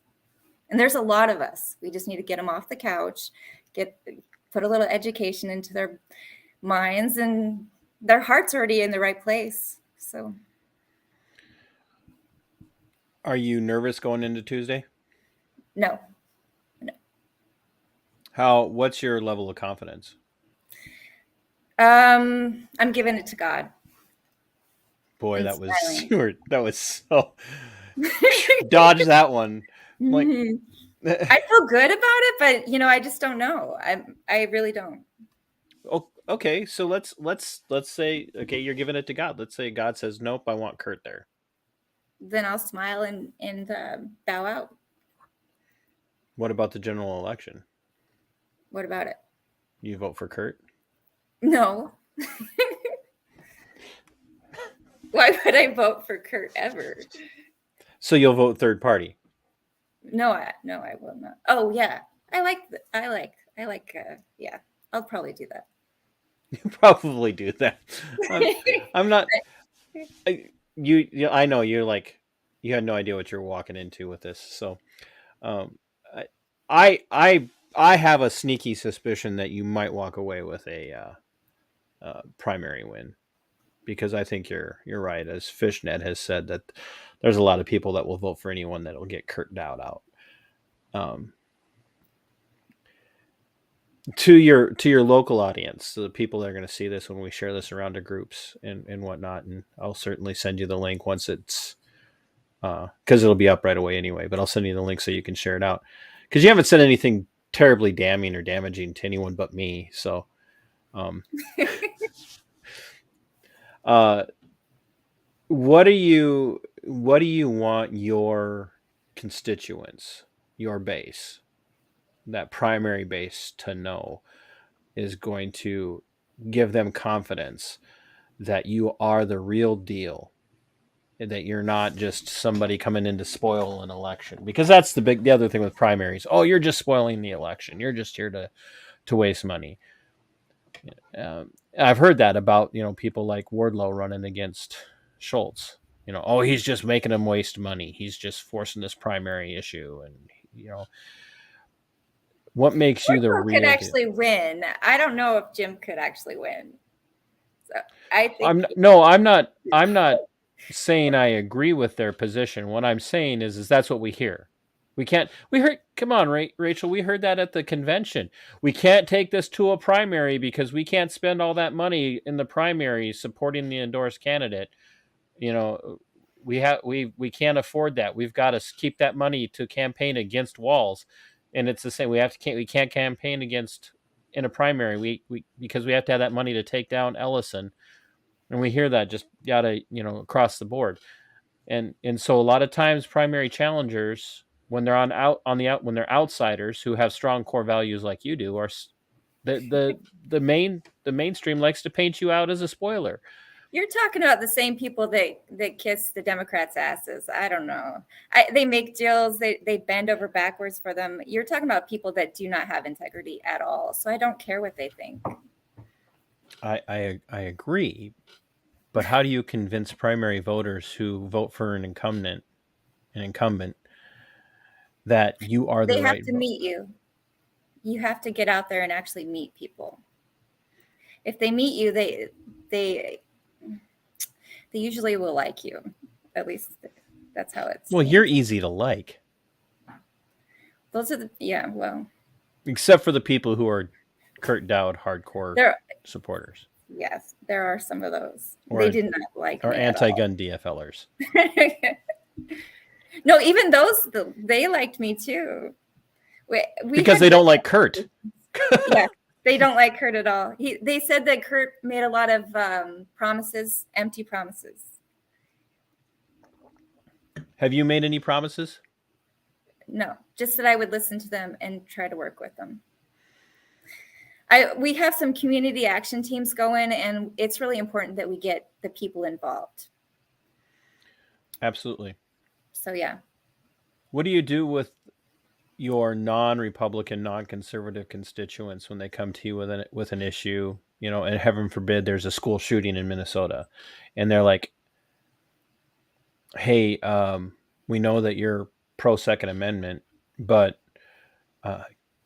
D: And there's a lot of us. We just need to get them off the couch, put a little education into their minds, and their heart's already in the right place. So.
C: Are you nervous going into Tuesday?
D: No.
C: What's your level of confidence?
D: I'm giving it to God.
C: Boy, that was so dodge that one. Like,
D: I feel good about it, but I just don't know. I really don't.
C: Okay, so let's say, okay, you're giving it to God. Let's say God says, nope, I want Kurt there.
D: Then I'll smile and bow out.
C: What about the general election?
D: What about it?
C: You vote for Kurt?
D: No. Why would I vote for Kurt ever?
C: So you'll vote third party?
D: No, I will not. Oh yeah, I like. Yeah, I'll probably do that.
C: You probably do that. I'm not. I know you're like, you had no idea what you're walking into with this. So, I have a sneaky suspicion that you might walk away with a primary win, because I think you're right. As Fishnet has said, that there's a lot of people that will vote for anyone that will get Kurt Daudt out. To your local audience, the people that are going to see this when we share this around to groups and whatnot, and I'll certainly send you the link once it's because it'll be up right away anyway, but I'll send you the link so you can share it out, because you haven't said anything terribly damning or damaging to anyone but me. So what do you want your constituents, your base, that primary base, to know is going to give them confidence that you are the real deal, that you're not just somebody coming in to spoil an election? Because that's the other thing with primaries. Oh, you're just spoiling the election. You're just here to waste money. I've heard that about, people like Wardlow running against Schultz. Oh, he's just making them waste money. He's just forcing this primary issue, and what makes you the
D: Orko could
C: real deal?
D: actually win. I don't know if Jim could actually win. So I think
C: I'm not saying I agree with their position. What I'm saying is that's what we hear. We heard, come on, Rachel, we heard that at the convention. We can't take this to a primary because we can't spend all that money in the primary supporting the endorsed candidate. We can't afford that. We've got to keep that money to campaign against Walz. And it's the same. We can't campaign against in a primary. Because we have to have that money to take down Ellison. And we hear that just across the board. And so a lot of times primary challengers, when they're when they're outsiders who have strong core values like you do, are the mainstream likes to paint you out as a spoiler.
D: You're talking about the same people that kiss the Democrats' asses. I don't know. They make deals. They bend over backwards for them. You're talking about people that do not have integrity at all. So I don't care what they think.
C: I agree. But how do you convince primary voters who vote for an incumbent that you are the right?
D: They have to meet you. You have to get out there and actually meet people. If they meet you, they usually will like you. At least that's how it's.
C: Well, you're easy to like.
D: Those are well.
C: Except for the people who are Kurt Daudt hardcore supporters.
D: Yes, there are some of those. They did not like
C: or
D: me
C: anti-gun DFLers.
D: No, even those, they liked me too.
C: Because they don't like Kurt.
D: Yeah, they don't like Kurt at all. They said that Kurt made a lot of promises, empty promises.
C: Have you made any promises?
D: No, just that I would listen to them and try to work with them. We have some community action teams going, and it's really important that we get the people involved.
C: Absolutely.
D: So, yeah.
C: What do you do with your non-Republican, non-conservative constituents when they come to you with an issue, and heaven forbid there's a school shooting in Minnesota, and they're like, hey, we know that you're pro-Second Amendment, but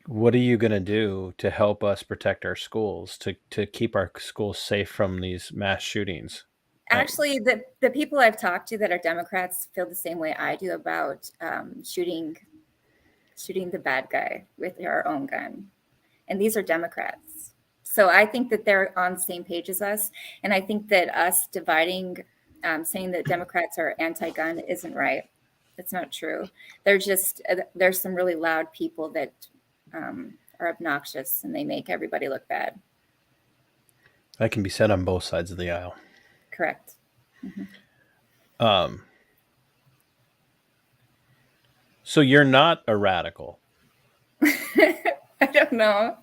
C: what are you going to do to help us protect our schools, to keep our schools safe from these mass shootings?
D: Actually, the people I've talked to that are Democrats feel the same way I do about shooting the bad guy with our own gun. And these are Democrats. So I think that they're on the same page as us. And I think that us dividing, saying that Democrats are anti-gun isn't right. That's not true. There's some really loud people that are obnoxious, and they make everybody look bad.
C: That can be said on both sides of the aisle.
D: Correct. Mm-hmm.
C: So you're not a radical.
D: I don't know.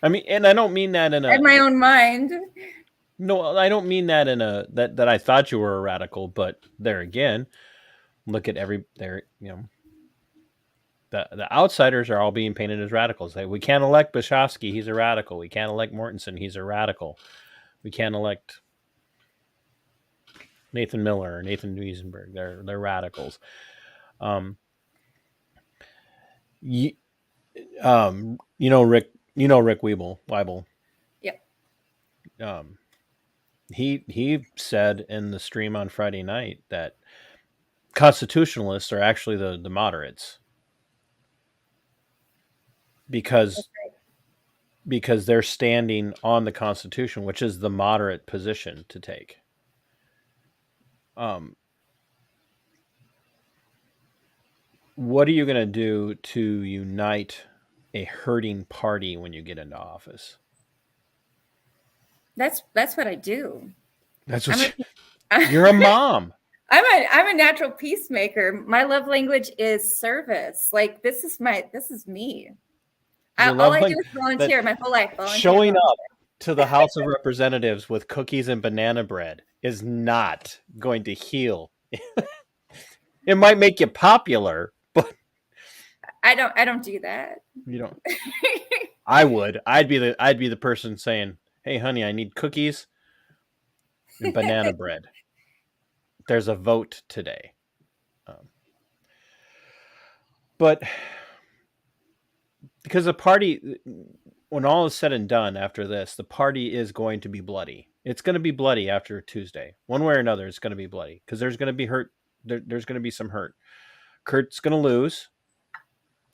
C: I mean, and I don't mean that in
D: my own mind.
C: No, I don't mean that in that I thought you were a radical, but there again, look at the outsiders are all being painted as radicals. We can't elect Bashofsky, he's a radical. We can't elect Mortensen, he's a radical. We can't elect Nathan Miller or Nathan Duesenberg. They're radicals. Rick Weibel.
D: Yep.
C: He said in the stream on Friday night that constitutionalists are actually the moderates. Because they're standing on the Constitution, which is the moderate position to take. What are you going to do to unite a hurting party when you get into office?
D: That's what I do.
C: That's what you're a mom.
D: I'm a natural peacemaker. My love language is service. Like this is me. All I do is volunteer my whole life.
C: Showing up to the House of Representatives with cookies and banana bread is not going to heal. It might make you popular, but
D: I don't do that.
C: You don't. I would. I'd be the person saying, "Hey, honey, I need cookies and banana bread." there's a vote today. But because the party, when all is said and done after this, the party is going to be bloody. It's going to be bloody after Tuesday. One way or another, it's going to be bloody because there's going to be hurt. There's going to be some hurt. Kurt's going to lose,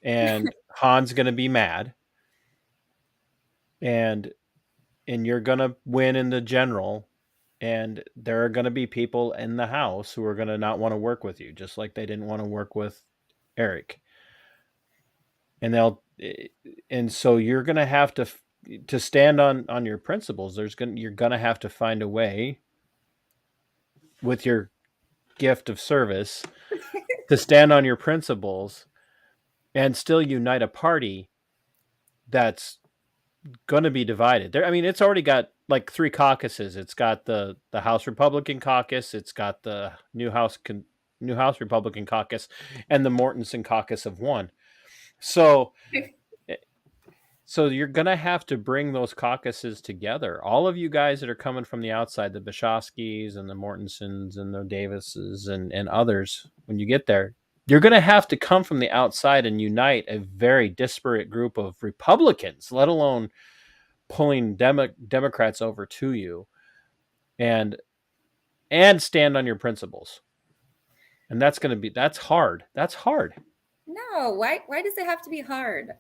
C: and Han's going to be mad, and you're going to win in the general, and there are going to be people in the House who are going to not want to work with you, just like they didn't want to work with Eric. And so you're going to have to stand on your principles. You're going to have to find a way with your gift of service to stand on your principles and still unite a party that's going to be divided. I mean, it's already got like 3 caucuses. It's got the House Republican caucus, it's got the new House Republican caucus, and the Mortensen caucus of 1. So you're going to have to bring those caucuses together. All of you guys that are coming from the outside, the Bashowskis and the Mortensens and the Davises and others, when you get there, you're going to have to come from the outside and unite a very disparate group of Republicans, let alone pulling Democrats over to you, and stand on your principles. And that's hard. That's hard.
D: No, why does it have to be hard?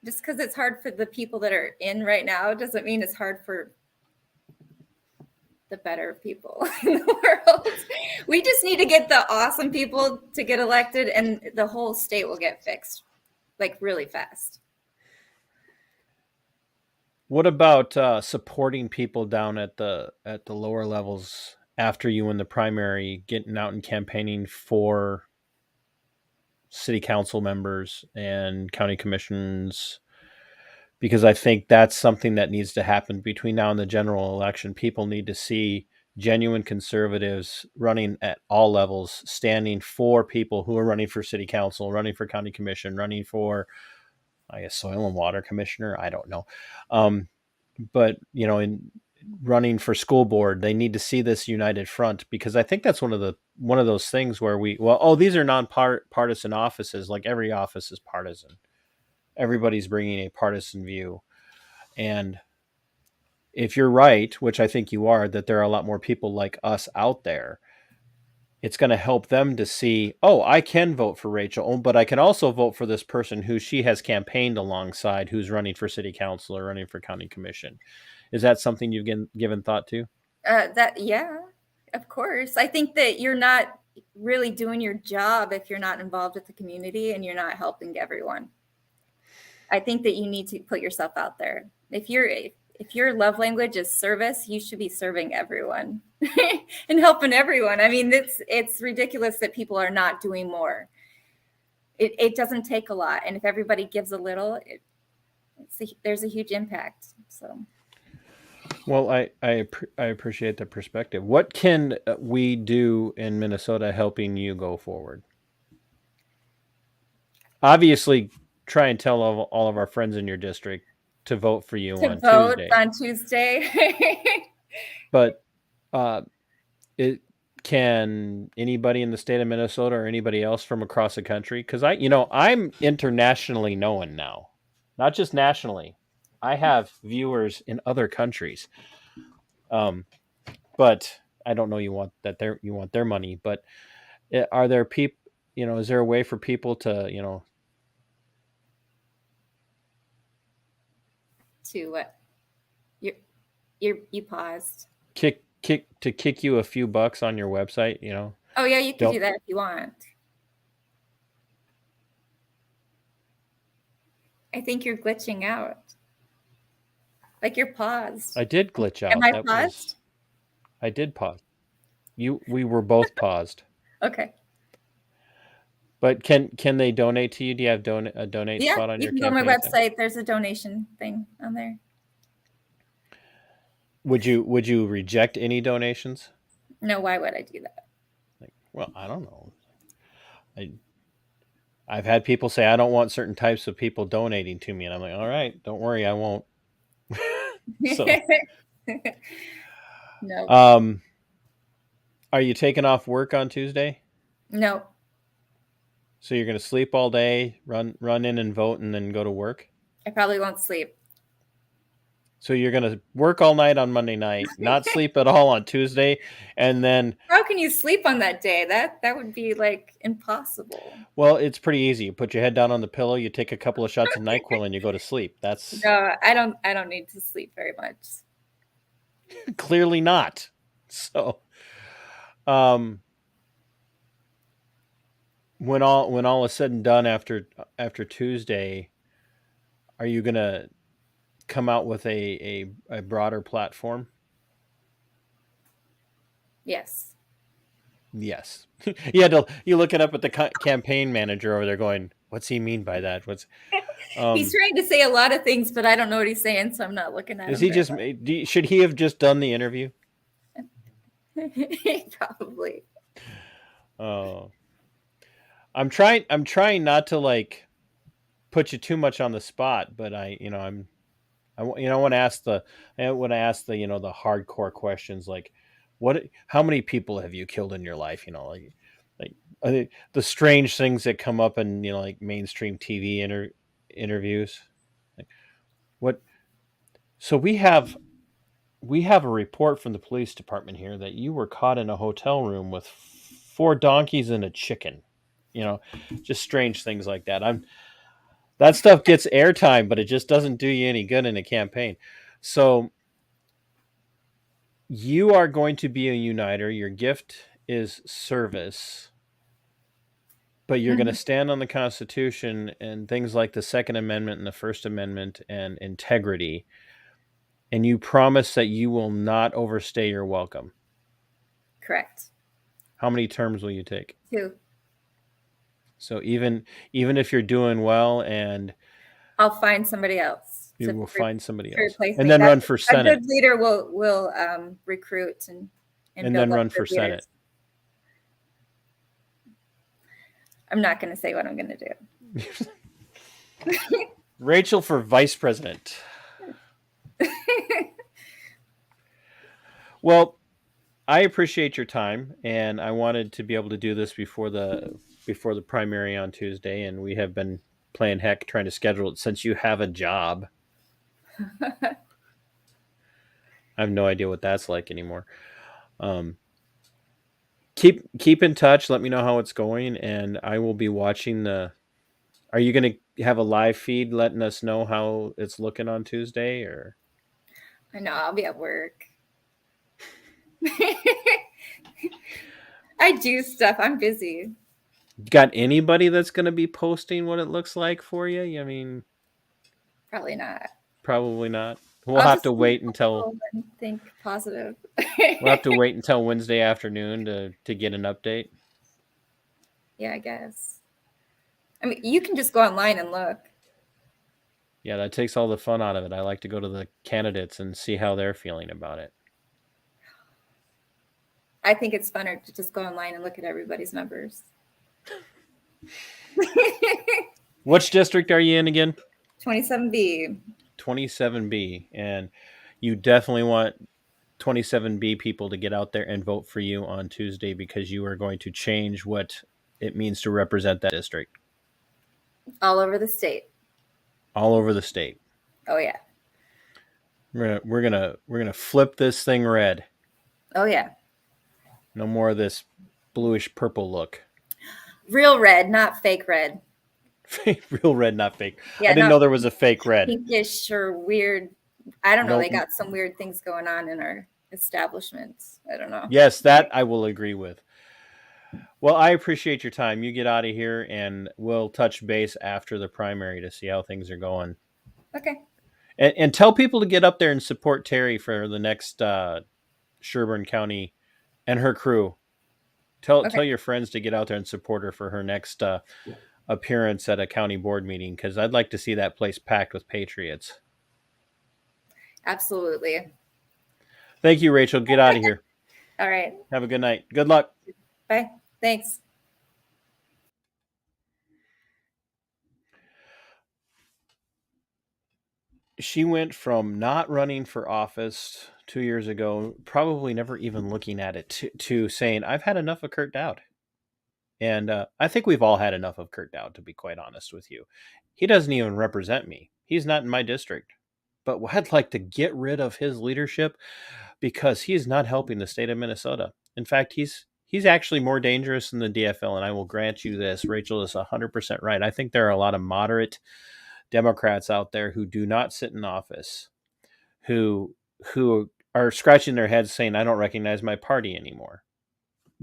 D: Just because it's hard for the people that are in right now doesn't mean it's hard for the better people in the world. We just need to get the awesome people to get elected, and the whole state will get fixed, like really fast.
C: What about supporting people down at the lower levels after you win the primary, getting out and campaigning for city council members and county commissions? Because I think that's something that needs to happen between now and the general election. People need to see genuine conservatives running at all levels, standing for people who are running for city council, running for county commission, running for, I guess, soil and water commissioner. I don't know. But, in running for school board, they need to see this united front, because I think that's one of those things where these are non-partisan offices. Like, every office is partisan. Everybody's bringing a partisan view. And if you're right, which I think you are, that there are a lot more people like us out there, it's going to help them to see, I can vote for Rachel, but I can also vote for this person who she has campaigned alongside, who's running for city council or running for county commission. Is that something you've given thought to?
D: Yeah, of course. I think that you're not really doing your job if you're not involved with the community and you're not helping everyone. I think that you need to put yourself out there. If your love language is service, you should be serving everyone and helping everyone. I mean, it's ridiculous that people are not doing more. It doesn't take a lot, and if everybody gives a little, there's a huge impact. So,
C: well, I appreciate the perspective. What can we do in Minnesota helping you go forward? Obviously, try and tell all of our friends in your district to vote for you on Tuesday. But can anybody in the state of Minnesota or anybody else from across the country? Because I'm internationally known now, not just nationally. I have viewers in other countries. But I don't know you want their money. But are there people? Is there a way for people to
D: To what? You paused.
C: Kick you a few bucks on your website,
D: Oh yeah, you can do that if you want. I think you're glitching out. Like, you're paused.
C: I did glitch out.
D: Am I paused?
C: I did pause. We were both paused.
D: Okay.
C: But can they donate to you? Do you have a donate spot on your campaign? Yeah, you can go
D: on my website. There's a donation thing on there.
C: Would you reject any donations?
D: No, why would I do that?
C: Well, I don't know. I've had people say, I don't want certain types of people donating to me, and I'm like, all right, don't worry, I won't. So,
D: no.
C: Are you taking off work on Tuesday?
D: No,
C: So you're going to sleep all day, run in and vote, and then go to work?
D: I probably won't sleep.
C: So you're going to work all night on Monday night, not sleep at all on Tuesday, and then,
D: How can you sleep on that day? That would be like impossible.
C: well, it's pretty easy. You put your head down on the pillow, you take a couple of shots of NyQuil, and you go to sleep. That's
D: No, I don't need to sleep very much.
C: clearly not. So, um, when all is said and done after Tuesday, are you going to come out with a broader platform?
D: Yes.
C: Yes. You look it up at the campaign manager over there going, what's he mean by that?
D: He's trying to say a lot of things, but I don't know what he's saying, so I'm not looking at
C: Is
D: him.
C: he just should he have just done the interview?
D: Probably.
C: Oh. I'm trying not to like put you too much on the spot, but I want to ask the the hardcore questions like how many people have you killed in your life, the strange things that come up in like mainstream TV interviews. Like, what so we have a report from the police department here that you were caught in a hotel room with 4 donkeys and a chicken. Just strange things like that. That stuff gets airtime, but it just doesn't do you any good in a campaign. So you are going to be a uniter. Your gift is service, but you're going to stand on the Constitution and things like the Second Amendment and the First Amendment and integrity. And you promise that you will not overstay your welcome.
D: Correct.
C: How many terms will you take?
D: 2.
C: So even if you're doing well, and
D: I'll find somebody else.
C: you will find somebody
D: to
C: else,
D: replace
C: and
D: me.
C: then run for
D: A
C: Senate,
D: good leader will recruit and
C: and
D: build
C: then
D: up
C: run
D: good
C: for Senate.
D: leaders. I'm not going to say what I'm going to do.
C: Rachel for vice president. Well, I appreciate your time, and I wanted to be able to do this before the primary on Tuesday, and we have been playing heck trying to schedule it since you have a job. I have no idea what that's like anymore. Keep in touch. Let me know how it's going, and I will be watching the. Are you going to have a live feed letting us know how it's looking on Tuesday, or?
D: I know I'll be at work. I do stuff. I'm busy.
C: Got anybody that's going to be posting what it looks like for you? I mean,
D: Probably not.
C: probably not. We'll
D: I'll
C: have
D: just
C: to wait until
D: think positive.
C: we'll have to wait until Wednesday afternoon to get an update.
D: Yeah, I guess. I mean, you can just go online and look.
C: Yeah, that takes all the fun out of it. I like to go to the candidates and see how they're feeling about it.
D: I think it's funner to just go online and look at everybody's numbers.
C: Which district are you in again?
D: 27B.
C: 27B. And you definitely want 27B people to get out there and vote for you on Tuesday, because you are going to change what it means to represent that district.
D: All over the state.
C: All over the state.
D: Oh yeah.
C: We're gonna flip this thing red.
D: Oh yeah.
C: No more of this bluish purple look.
D: Real red, not fake red.
C: Real red, not fake.
D: Yeah,
C: I didn't know there was a fake red.
D: Pinkish or weird. I don't know.
C: Nope.
D: They got some weird things going on in our establishments. I don't know.
C: Yes, that I will agree with. Well, I appreciate your time. You get out of here, and we'll touch base after the primary to see how things are going.
D: Okay.
C: And tell people to get up there and support Terry for the next Sherburne County and her crew. Tell your friends to get out there and support her for her next appearance at a county board meeting, because I'd like to see that place packed with patriots.
D: Absolutely.
C: Thank you, Rachel. Get out of here.
D: All right.
C: Have a good night. Good luck.
D: Bye. Thanks.
C: She went from not running for office 2 years ago, probably never even looking at it, to saying, I've had enough of Kurt Daudt. And I think we've all had enough of Kurt Daudt, to be quite honest with you. He doesn't even represent me. He's not in my district. But I'd like to get rid of his leadership because he's not helping the state of Minnesota. In fact, he's actually more dangerous than the DFL, and I will grant you this. Rachel is 100% right. I think there are a lot of moderate Democrats out there who do not sit in office, who are scratching their heads saying, I don't recognize my party anymore.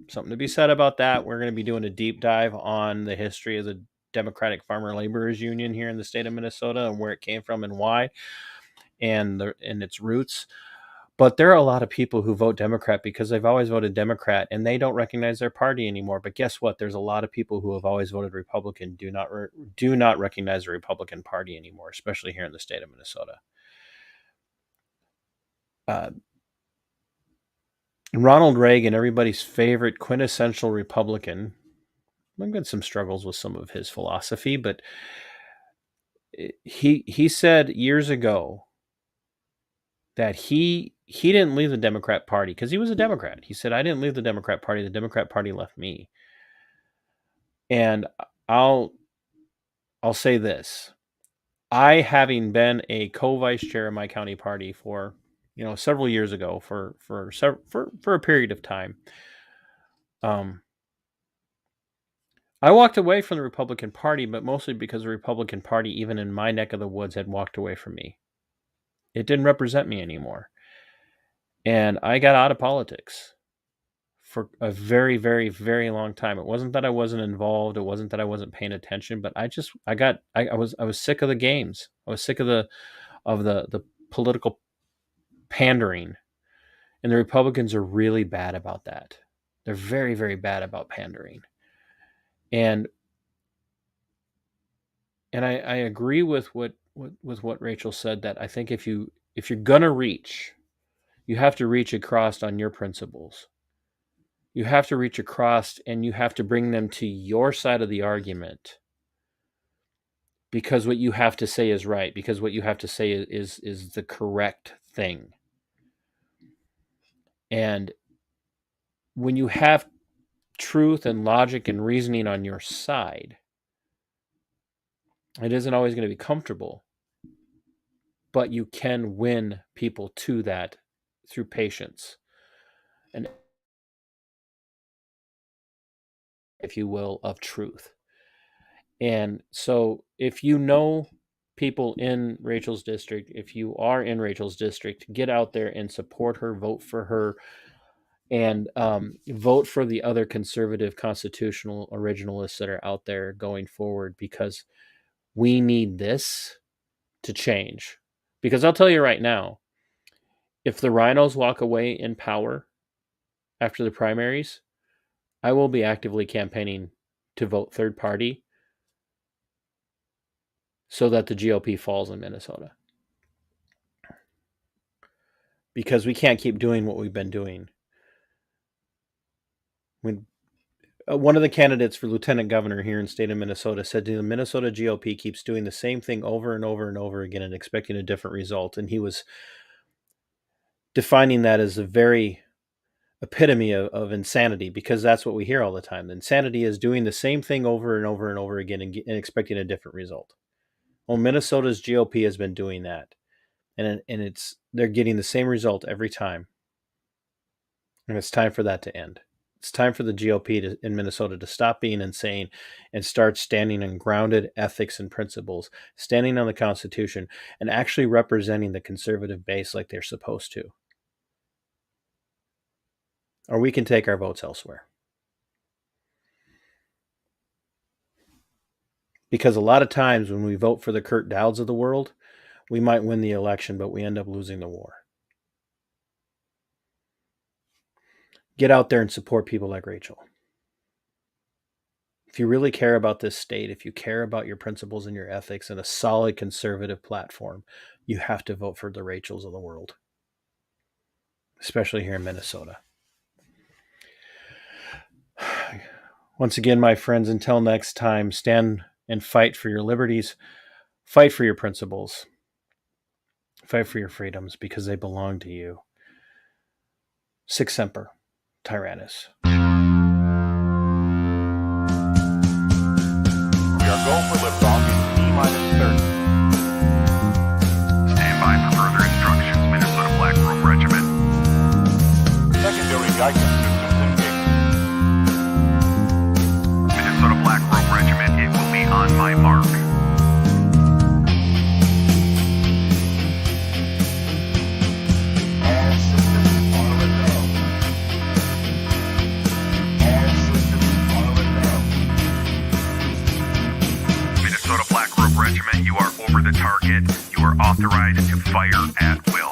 C: Something to be said about that. We're going to be doing a deep dive on the history of the Democratic Farmer Laborers Union here in the state of Minnesota and where it came from and why, and its roots. But there are a lot of people who vote Democrat because they've always voted Democrat and they don't recognize their party anymore. But guess what? There's a lot of people who have always voted Republican do not recognize the Republican Party anymore, especially here in the state of Minnesota. Ronald Reagan, everybody's favorite quintessential Republican, I've got some struggles with some of his philosophy, but he said years ago that he didn't leave the Democrat Party because he was a Democrat. He said, I didn't leave the Democrat Party. The Democrat Party left me. And I'll say this. I, having been a co-vice chair of my county party for, several years ago for a period of time, I walked away from the Republican Party, but mostly because the Republican Party, even in my neck of the woods, had walked away from me. It didn't represent me anymore. And I got out of politics for a very, very, very long time. It wasn't that I wasn't involved. It wasn't that I wasn't paying attention, but I was sick of the games. I was sick of the political pandering. And the Republicans are really bad about that. They're very, very bad about pandering. And I agree with what Rachel said, that I think if you're gonna reach, you have to reach across on your principles. You have to reach across and you have to bring them to your side of the argument, because what you have to say is right, because what you have to say is the correct thing. And when you have truth and logic and reasoning on your side, it isn't always going to be comfortable, but you can win people to that through patience and, if you will, of truth. And so if you know people in Rachel's district, if you are in Rachel's district, get out there and support her, vote for her, and vote for the other conservative constitutional originalists that are out there going forward, because we need this to change. Because I'll tell you right now, if the RINOs walk away in power after the primaries, I will be actively campaigning to vote third party so that the GOP falls in Minnesota. Because we can't keep doing what we've been doing. When one of the candidates for lieutenant governor here in the state of Minnesota said the Minnesota GOP keeps doing the same thing over and over and over again and expecting a different result. And he was defining that as a very epitome of insanity, because that's what we hear all the time. Insanity is doing the same thing over and over and over again and expecting a different result. Well, Minnesota's GOP has been doing that, and they're getting the same result every time. And it's time for that to end. It's time for the GOP in Minnesota to stop being insane and start standing on grounded ethics and principles, standing on the Constitution, and actually representing the conservative base like they're supposed to. Or we can take our votes elsewhere. Because a lot of times when we vote for the Kurt Dauds of the world, we might win the election, but we end up losing the war. Get out there and support people like Rachel. If you really care about this state, if you care about your principles and your ethics and a solid conservative platform, you have to vote for the Rachels of the world, especially here in Minnesota. Once again, my friends, until next time, stand and fight for your liberties, fight for your principles, fight for your freedoms, because they belong to you. Sic Semper Tyrannis.
A: We are go for liftoff in T-minus 30.
B: Stand by for further instructions, Minnesota Black Robe Regiment.
A: Secondary guidance systems engaged.
B: Minnesota Black Robe Regiment, it will be on my mark.
A: All systems are a go. All systems are a go.
B: Minnesota Black Robe Regiment, you are over the target. You are authorized to fire at will.